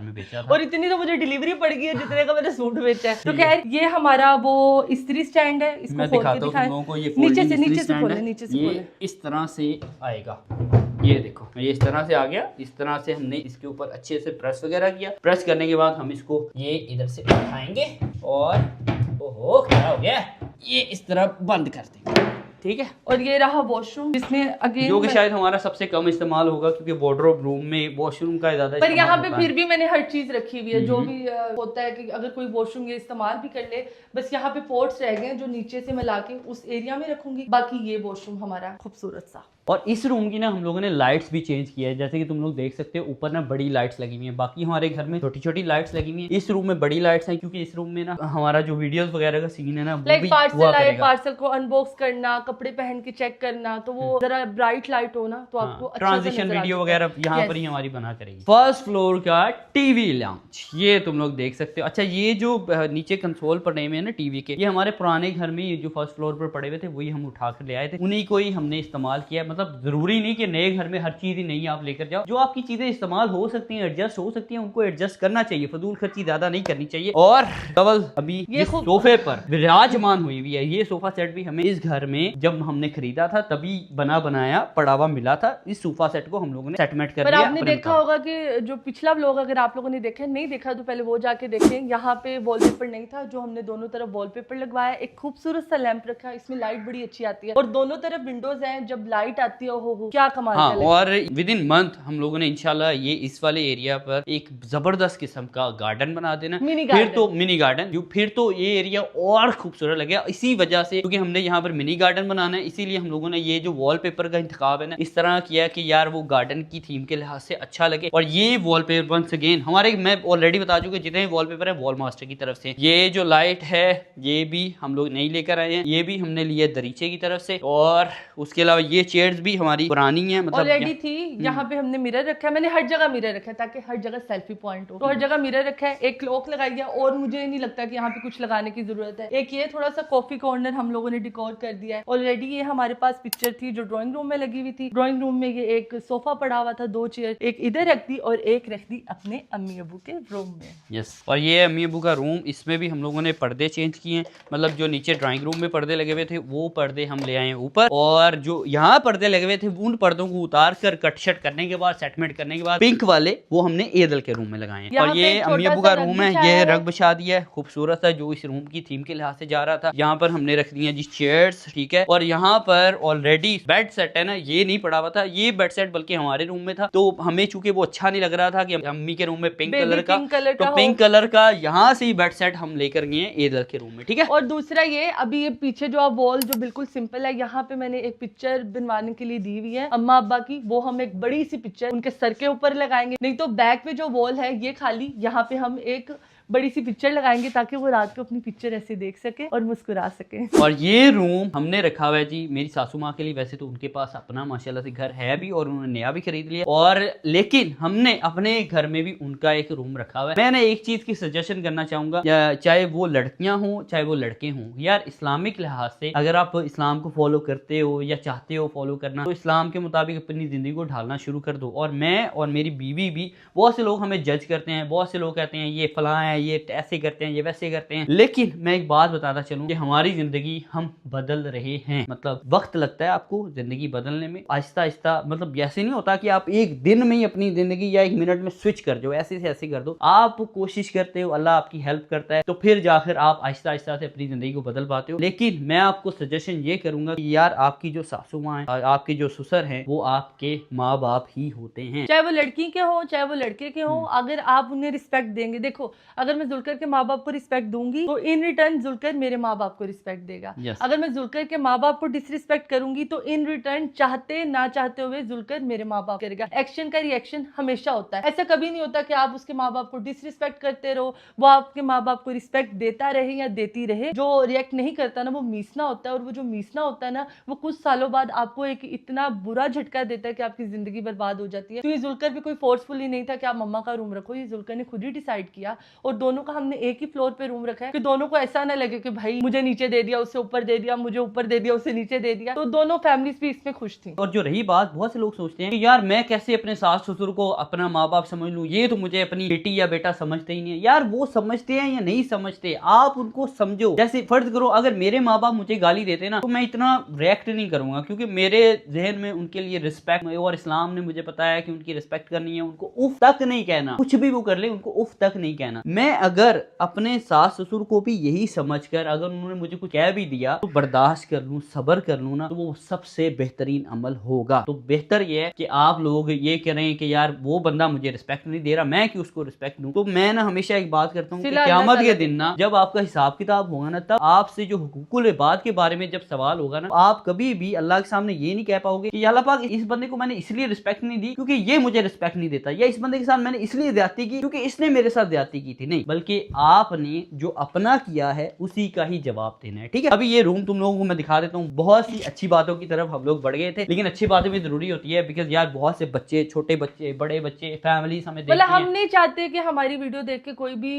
में बेचा था। और इतनी तो मुझे डिलीवरी पड़ गई है जितने का मैंने सूट बेचा है। तो खैर ये हमारा वो इस्त्री स्टैंड है, इसको मैं दिखाता हूँ तुम लोगों को। ये नीचे से खोले, इस तरह से आएगा। ये देखो ये इस तरह से आ गया। इस तरह से हमने इसके ऊपर अच्छे से प्रेस वगैरह किया। प्रेस करने के बाद हम इसको ये इधर से उठाएंगे और ओहो क्या हो गया, ये इस तरह बंद कर देंगे। ठीक है, और ये रहा वॉशरूम जिसमें अगेन जो कि शायद हमारा सबसे कम इस्तेमाल होगा क्योंकि वार्डरोब रूम में वॉशरूम का ज्यादा, पर यहाँ पे फिर भी मैंने हर चीज रखी हुई है। जो भी होता है कि अगर कोई वॉशरूम ये इस्तेमाल भी कर ले, बस यहाँ पे पोर्ट्स रह गए जो नीचे से मैं लाके उस एरिया में रखूंगी। बाकी ये वॉशरूम हमारा खूबसूरत सा। और इस रूम की ना हम लोगों ने लाइट्स भी चेंज किया है। जैसे कि तुम लोग देख सकते हो ऊपर ना बड़ी लाइट्स लगी हुई हैं। बाकी हमारे घर में छोटी छोटी लाइट्स लगी हुई हैं। इस रूम में बड़ी लाइट्स हैं क्योंकि इस रूम में ना हमारा जो वीडियोस वगैरह का सीन है ना वो भी हुआ करेगा। पार्सल को अनबॉक्स करना, कपड़े पहन के चेक करना, तो वो जरा ब्राइट लाइट हो ना तो आपको अच्छा ट्रांजिशन वीडियो वगैरह यहाँ पर ही हमारी बना करेगी। फर्स्ट फ्लोर का टीवी लाउंज ये तुम लोग देख सकते हो। अच्छा ये जो नीचे कंसोल पड़े हुए हैं ना टीवी के, ये हमारे पुराने घर में जो फर्स्ट फ्लोर पर पड़े हुए थे वही हम उठा कर ले आए थे, उन्हीं को ही हमने इस्तेमाल किया। मतलब जरूरी नहीं कि नए घर में हर चीज ही नहीं आप लेकर जाओ। जो आपकी चीजें इस्तेमाल हो सकती हैं, एडजस्ट हो सकती हैं, उनको एडजस्ट करना चाहिए। फजूल खर्ची ज्यादा नहीं करनी चाहिए। और कवल अभी ये सोफे पर विराजमान हुई हुई है। ये सोफा सेट भी हमें इस घर में जब हमने खरीदा था तभी बना बनाया पड़ा हुआ मिला था। इस सोफा सेट को हम लोगों ने सेटमेंट कर दिया। आपने देखा होगा कि जो पिछला व्लॉग अगर आप लोगों ने देखा नहीं देखा तो पहले वो जाके देखें। यहाँ पे वॉलपेपर नहीं था, जो हमने दोनों तरफ वॉलपेपर लगवाया। एक खूबसूरत सा लैंप रखा, इसमें लाइट बड़ी अच्छी आती है और दोनों तरफ विंडोज हैं। जब लाइट आती है हो क्या कमाल। हाँ, और विद इन मंथ हम लोगों ने इंशाल्लाह ये इस वाले एरिया पर एक जबरदस्त किस्म का गार्डन बना देना। फिर तो मिनी गार्डन जो फिर तो ये एरिया और खूबसूरत लगे। इसी वजह से क्योंकि हमने यहाँ पर मिनी गार्डन बनाना है, इसीलिए हम लोगों ने ये जो वॉलपेपर का इंतखाब है ना इस तरह किया कि यार वो गार्डन की थीम के लिहाज से अच्छा लगे। और ये वॉलपेपर वंस अगेन हमारे, मैं ऑलरेडी बता चुका जितने वॉलपेपर है वॉल मास्टर की तरफ से। ये जो लाइट है ये भी हम लोग नहीं लेकर आए हैं, ये भी हमने लिया दरीचे की तरफ से। और उसके अलावा ये चेयर्स बेड्स भी हमारी पुरानी है, मतलब ऑलरेडी थी। यहाँ पे हमने मिरर रखा है, मैंने हर जगह मिरर रखा है ताकि हर जगह सेल्फी पॉइंट हो। तो हर जगह मिरर रखा है, एक क्लॉक लगाई है और मुझे नहीं लगता कि यहाँ पे कुछ लगाने की जरूरत है। एक ये थोड़ा सा कॉफी कॉर्नर हम लोगों ने डिकोर कर दिया है। ऑलरेडी ये हमारे पास पिक्चर थी जो ड्राइंग रूम में लगी हुई थी। ड्राइंग रूम में ये एक सोफा पड़ा हुआ था, 2 चेयर, एक इधर रख दी और एक रख दी अपने अम्मी अबू के रूम में। यस, और ये अम्मी अबू का रूम, इसमें भी हम लोगों ने पर्दे चेंज किए हैं। मतलब जो नीचे ड्राइंग रूम में पर्दे लगे हुए थे वो पर्दे हम ले आए ऊपर, और जो यहाँ पर्दे लगे हुए थे उन पर्दों को उतार कर कट शट करने के बाद, सेटमेंट करने के बाद, पिंक वाले वो हमने एदल के रूम में लगाए हैं। और ये अम्मी अबू का रूम है, ये रग बिछा दिया है, खूबसूरत है, जो इस रूम की थीम के लिहाज से जा रहा था। यहाँ पर हमने रख दिया जी चेयर्स, ठीक है। और यहाँ पर ऑलरेडी बेड सेट है ना, ये नहीं पड़ा हुआ था ये बेड सेट, बल्कि हमारे रूम में था। तो हमें चूंकि वो अच्छा नहीं लग रहा था कि अम्मी के रूम में पिंक कलर का, तो पिंक कलर का यहाँ से ही बेड सेट हम लेकर गए हैं एदल के रूम में, ठीक है। और दूसरा ये अभी ये पीछे जो वॉल जो बिल्कुल सिंपल है, यहाँ पे मैंने एक पिक्चर बनवाने के लिए दी हुई है अम्मा अब्बा की, वो हम एक बड़ी सी पिक्चर उनके सर के ऊपर लगाएंगे। नहीं तो बैक पे जो वॉल है ये खाली, यहाँ पे हम एक बड़ी सी पिक्चर लगाएंगे ताकि वो रात को अपनी पिक्चर ऐसे देख सके और मुस्कुरा सके। और ये रूम हमने रखा हुआ है जी मेरी सासू माँ के लिए। वैसे तो उनके पास अपना माशाल्लाह से घर है भी और उन्होंने नया भी खरीद लिया, और लेकिन हमने अपने घर में भी उनका एक रूम रखा हुआ है। मैंने एक चीज की सजेशन करना चाहूंगा, चाहे वो लड़कियां हों चाहे वो लड़के हों, यार इस्लामिक लिहाज से अगर आप इस्लाम को फॉलो करते हो या चाहते हो फॉलो करना, तो इस्लाम के मुताबिक अपनी जिंदगी को ढालना शुरू कर दो। और मैं और मेरी बीवी भी, बहुत से लोग हमें जज करते हैं, बहुत से लोग कहते हैं ये फलां है, ये ऐसे करते हैं, ये वैसे करते हैं, लेकिन मैं एक बात बताता चलूं कि हमारी जिंदगी हम बदल रहे हैं। मतलब वक्त लगता है आपको जिंदगी बदलने में, आहिस्ता आहिस्ता। मतलब ऐसे नहीं होता कि आप एक दिन में ही अपनी जिंदगी या 1 मिनट में स्विच कर दो, ऐसे से ऐसे कर दो। आप कोशिश करते हो, अल्लाह आपकी हेल्प करता है, तो फिर जाकर आप आहिस्ता आहिस्ता से अपनी जिंदगी को बदल पाते हो। लेकिन मैं आपको सजेशन ये करूंगा कि यार आपकी जो सासू माँ है, आपके जो ससुर हैं, वो आपके माँ बाप ही होते हैं, चाहे वो लड़की के हो चाहे वो लड़के के हो। अगर आप उन्हें रिस्पेक्ट देंगे, देखो अगर मैं जुल्कर के माँ बाप को रिस्पेक्ट दूंगी तो इन रिटर्न जुल्कर मेरे माँ बाप को रिस्पेक्ट देगा। अगर मैं जुल्कर के माँ बाप को डिसरिस्पेक्ट करूंगी तो इन रिटर्न चाहते ना चाहते हुए जुल्कर मेरे माँ बाप करेगा। एक्शन का रिएक्शन हमेशा होता है। ऐसा कभी नहीं होता कि आप उसके माँ बाप को डिसरिस्पेक्ट करते रहो, वो आपके माँ बाप को रिस्पेक्ट देता रहे या देती रहे। जो रिएक्ट नहीं करता ना वो मीसना होता है, और वो जो मीसना होता है ना वो कुछ सालों बाद आपको एक इतना बुरा झटका देता है कि आपकी जिंदगी बर्बाद हो जाती है। तो ये जुल्कर भी कोई फोर्सफुली नहीं था कि आप मम्मा का रूम रखो, ये जुल्कर ने खुद ही डिसाइड किया। और दोनों का हमने एक ही फ्लोर पे रूम रखा है कि दोनों को ऐसा ना लगे कि भाई मुझे नीचे दे दिया, उससे ऊपर दे दिया, मुझे ऊपर दे दिया, उससे नीचे दे दिया। तो दोनों फैमिलीज भी इसमें खुश थी। और जो रही बात, बहुत से लोग सोचते हैं कि यार मैं कैसे अपने सास ससुर को अपना माँ बाप समझ लूं, ये तो मुझे अपनी बेटी या बेटा समझते ही नहीं है। यार वो समझते हैं या नहीं समझते, आप उनको समझो। जैसे फर्ज करो अगर मेरे माँ बाप मुझे गाली देते ना, तो मैं इतना रिएक्ट नहीं करूंगा, क्योंकि मेरे जहन में उनके लिए रिस्पेक्ट, और इस्लाम ने मुझे बताया कि उनकी रिस्पेक्ट करनी है, उनको उफ तक नहीं कहना, कुछ भी वो कर ले उनको उफ तक नहीं कहना। मैं अगर अपने सास ससुर को भी यही समझकर अगर उन्होंने मुझे कुछ कह भी दिया तो बर्दाश्त कर लूं, सब्र कर लूं ना, तो वो सबसे बेहतरीन अमल होगा। तो बेहतर ये है कि आप लोग ये करें कि यार वो बंदा मुझे रिस्पेक्ट नहीं दे रहा, मैं क्यों उसको रिस्पेक्ट दूं। तो मैं ना हमेशा एक बात करता हूँ कि क़यामत के दिन ना जब आपका हिसाब किताब होगा ना, तब आपसे जो हुकूकुल इबाद के बारे में जब सवाल होगा ना, आप कभी भी अल्लाह के सामने ये नहीं कह पाओगे कि अल्लाह पाक इस बंदे को मैंने इसलिए रिस्पेक्ट नहीं दी क्योंकि ये मुझे रिस्पेक्ट नहीं देता, या इस बंदे के साथ मैंने इसलिए ज्यादती की क्योंकि इसने मेरे साथ ज्यादती की थी। नहीं, बल्कि आपने जो अपना किया है उसी का ही जवाब देना है, ठीक है। अभी ये रूम तुम लोगों को मैं दिखा देता हूँ। बहुत सी अच्छी बातों की तरफ हम लोग बढ़ गए थे, लेकिन अच्छी बातें भी जरूरी होती है, बिकॉज यार बहुत से बच्चे, छोटे बच्चे, बड़े बच्चे, फैमिली हमें देखती है। हम नहीं चाहते कि हमारी वीडियो देख के कोई भी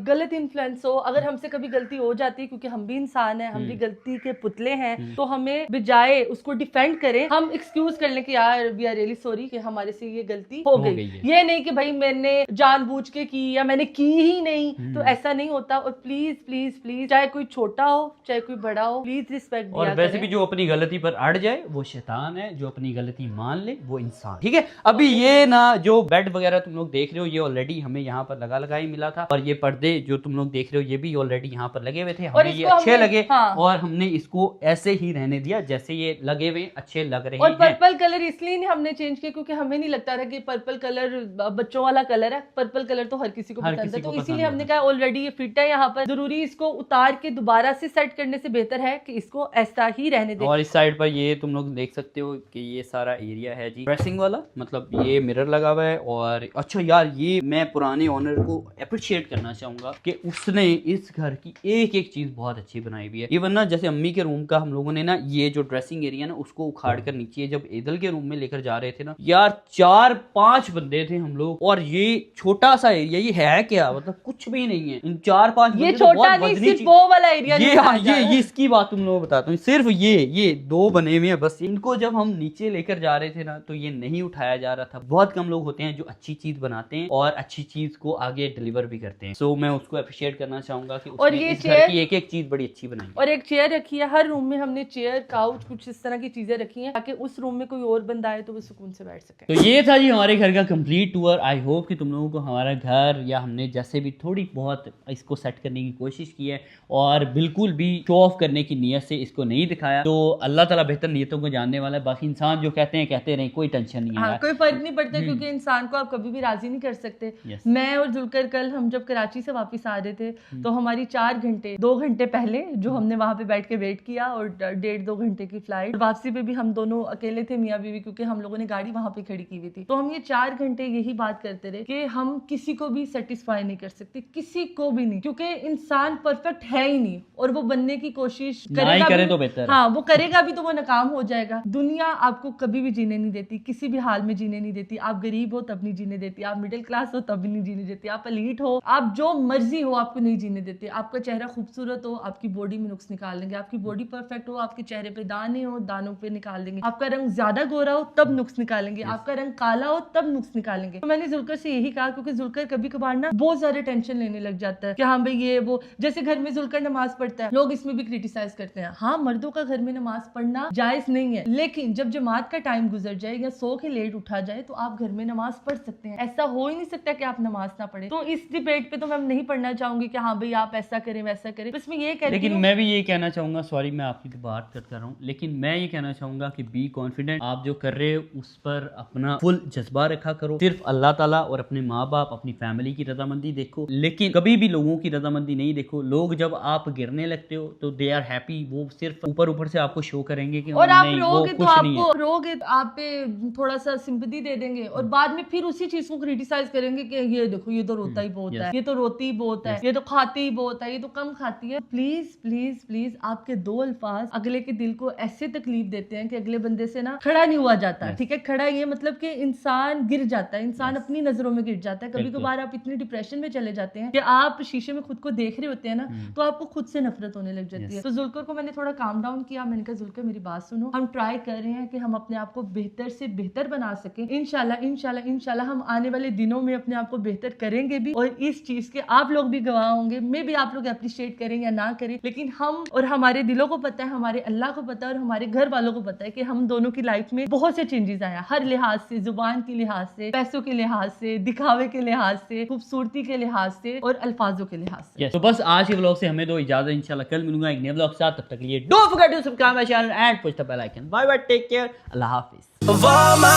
गलत इन्फ्लुएंस हो। अगर हमसे कभी गलती हो जाती है, क्योंकि हम भी इंसान हैं, हम भी गलती के पुतले हैं, तो हमें बजाय उसको डिफेंड करें, हम एक्सक्यूज कर लें कि यार वी आर रियली सॉरी कि हमारे से ये गलती हो गई है। ये नहीं कि भाई मैंने जानबूझ के की या मैंने की ही नहीं, तो ऐसा नहीं होता। और प्लीज प्लीज प्लीज, चाहे कोई छोटा हो चाहे कोई बड़ा हो, प्लीज रिस्पेक्ट दिया और करें। वैसे भी जो अपनी गलती पर अड़ जाए वो शैतान है, जो अपनी गलती मान ले वो इंसान, ठीक है। अभी ये ना जो बेड वगैरह तुम लोग देख रहे हो, ये ऑलरेडी हमें यहाँ पर लगा ही मिला था, और ये पर्दे जो तुम लोग देख रहे हो ये भी ऑलरेडी यहाँ पर लगे हुए थे, हमें ये अच्छे लगे। हाँ। और हमने इसको ऐसे ही रहने दिया जैसे ये लगे हुए अच्छे लग रहे हैं। और पर्पल कलर इसलिए हमने चेंज किया क्योंकि हमें नहीं लगता था कि पर्पल कलर बच्चों वाला कलर है। पर्पल कलर तो हर किसी को पसंद है, तो इसीलिए हमने कहा ऑलरेडी ये फिट है यहाँ पर, जरूरी इसको उतार के दोबारा से सेट करने से बेहतर है कि इसको ऐसा ही रहने दे। और इस साइड पर ये तुम लोग देख सकते हो कि ये सारा एरिया है जी ड्रेसिंग वाला, मतलब ये मिरर लगा हुआ है। और अच्छा यार, ये मैं पुराने ओनर को अप्रिशिएट करना चाहूंगा कि उसने इस घर की एक एक चीज बहुत अच्छी बनाई हुई है। इवन ना जैसे अम्मी के रूम का हम लोगों ने ना ये जो ड्रेसिंग एरिया ना उसको उखाड़ कर नीचे जब ईदल के रूम में लेकर जा रहे थे ना यार, 4-5 बंदे थे हम लोग, और ये छोटा सा एरिया, ये है क्या, मतलब कुछ भी नहीं है। इन 4-5 ये छोटा नहीं, सिर्फ वो वाला एरिया ये, हाँ, ये इसकी बात तुम लोगों को बताता हूँ। सिर्फ ये 2 बने हुए हैं बस। इनको जब हम नीचे लेकर जा रहे थे ना तो ये नहीं उठाया जा रहा था। बहुत कम लोग होते हैं जो अच्छी चीज बनाते हैं और अच्छी चीज को आगे डिलीवर भी करते हैं। सो मैं उसको अप्रिशिएट करना चाहूंगा कि और ये इस घर की एक एक चीज बड़ी अच्छी बनाई। और एक चेयर रखी है हर रूम में, हमने चेयर, काउच, कुछ इस तरह की चीजें रखी हैं ताकि उस रूम में कोई और बंदा आए तो वो सुकून से बैठ सके। तो ये था जी हमारे घर का कंप्लीट टूर। आई होप कि तुम लोगों को हमारा घर, या हमने जैसे भी थोड़ी बहुत इसको सेट करने की कोशिश की है और बिल्कुल भी शो ऑफ करने की नीयत से इसको नहीं दिखाया, तो अल्लाह ताला बेहतर नीयतों को जानने वाला है। बाकी इंसान जो कहते हैं कहते रहे, कोई टेंशन नहीं है। हाँ, कोई फर्क नहीं पड़ता क्योंकि इंसान को आप कभी भी राजी नहीं कर सकते। मैं और जुलकर कल हम जब कराची से वापस आ रहे थे तो हमारी 2 घंटे पहले जो हमने वहां पे बैठ के वेट किया, और 1.5-2 घंटे की फ्लाइट, वापसी पे भी हम दोनों अकेले थे मियाँ बीवी, क्योंकि हम लोगों ने गाड़ी वहां पे खड़ी की हुई थी। तो हम ये 4 घंटे यही बात करते रहे कि हम किसी को भी सेटिस्फाई नहीं कर सकते, किसी को भी नहीं, क्योंकि इंसान परफेक्ट है ही नहीं, और वो बनने की कोशिश करेगा करे तो बेहतर। हाँ, वो करेगा भी तो वो नाकाम हो जाएगा। दुनिया आपको कभी भी जीने नहीं देती, किसी भी हाल में जीने नहीं देती। आप गरीब हो तब नहीं जीने देती, आप मिडिल क्लास हो तब भी नहीं जीने देती, आप एलीट हो, आप जो मर्जी हो, आपको नहीं जीने देते। आपका चेहरा खूबसूरत हो, आपकी बॉडी में नुक्स निकाल देंगे। आपकी बॉडी परफेक्ट हो, आपके चेहरे पे दाने हो, दानों पे निकाल देंगे। आपका रंग ज्यादा गोरा हो तब नुक्स निकालेंगे, आपका रंग काला हो तब नुक्स निकालेंगे। तो मैंने जुलकर से यही कहा, क्योंकि जुलकर कभी कभार ना बहुत ज्यादा टेंशन लेने लग जाता है कि हाँ भाई ये वो, जैसे घर में जुलकर नमाज पढ़ता है, लोग इसमें भी क्रिटिसाइज करते हैं। हाँ, मर्दों का घर में नमाज पढ़ना जायज नहीं है, लेकिन जब जमात का टाइम गुजर जाए या सो के लेट उठा जाए तो आप घर में नमाज पढ़ सकते हैं। ऐसा हो ही नहीं सकता कि आप नमाज ना पढ़े। तो इस डिबेट पे तो मैं नहीं पढ़ना चाहूंगी कि हाँ भाई आप ऐसा करें वैसा करें। बस मैं ये कहती हूं, लेकिन मैं भी ये कहना चाहूंगा, सॉरी मैं आपकी बात करता रहा हूँ, लेकिन मैं ये कहना चाहूंगा कि बी कॉन्फिडेंट। आप जो कर रहे हो उस पर अपना फुल जज्बा रखा करो। सिर्फ अल्लाह ताला और अपने माँ बाप, अपनी फैमिली की रजामंदी देखो, लेकिन कभी भी लोगों की रजामंदी नहीं देखो। लोग जब आप गिरने लगते हो तो दे आर हैप्पी, वो सिर्फ ऊपर से आपको शो करेंगे कि और आप नहीं, रोगे तो आपको रोगे आप पे थोड़ा सा सिंपैथी दे देंगे, और बाद में फिर उसी चीज को क्रिटिसाइज करेंगे कि ये देखो ये तो रोता ही बहुत है, ये तो रोती ही बहुत है, ये तो खाती ही बहुत है, ये तो कम खाती है। प्लीज प्लीज प्लीज, आपके 2 अल्फाज अगले के दिल को ऐसे तकलीफ देते हैं कि अगले बंदे से ना खड़ा नहीं हुआ जाता। ठीक है, खड़ा ये मतलब कि इंसान गिर जाता है, इंसान अपनी नजरों में गिर जाता है। कभी कभार आप इतनी डिप्रेशन में चले जाते हैं कि आप शीशे में खुद को देख रहे होते हैं ना, तो आपको खुद से नफरत होने लग जाती है। तो जुलकर को मैंने थोड़ा काम डाउन किया। मैंने कहा जुलकर मेरी बात सुनो, हम ट्राई कर रहे हैं कि हम अपने आप को बेहतर से बेहतर बना सकें। इंशाल्लाह इंशाल्लाह इंशाल्लाह हम आने वाले दिनों में अपने आप को बेहतर करेंगे भी, और इस चीज के आप लोग भी गवाह होंगे। मे भी आप लोग अप्रिशिएट करें या ना करें, लेकिन हम और हमारे दिलों को पता है, हमारे अल्लाह को पता है और हमारे घर वालों को पता है कि हम दोनों की लाइफ में बहुत से चेंजेस आया, हर लिहाज से, जुबान के लिहाज से, पैसों के लिहाज से, दिखावे के लिहाज से, खूबसूरती के लिहाज से और अल्फाजों के लिहाज से। तो बस आज के व्लॉग से हमें दो इजाजत। इंशाल्लाह कल मिलूंगा एक नए व्लॉग के साथ। तब तक के लिए don't forget to subscribe my channel and push the bell icon. Bye bye, take care, अल्लाह हाफिज। Of all my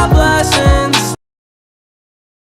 blessings,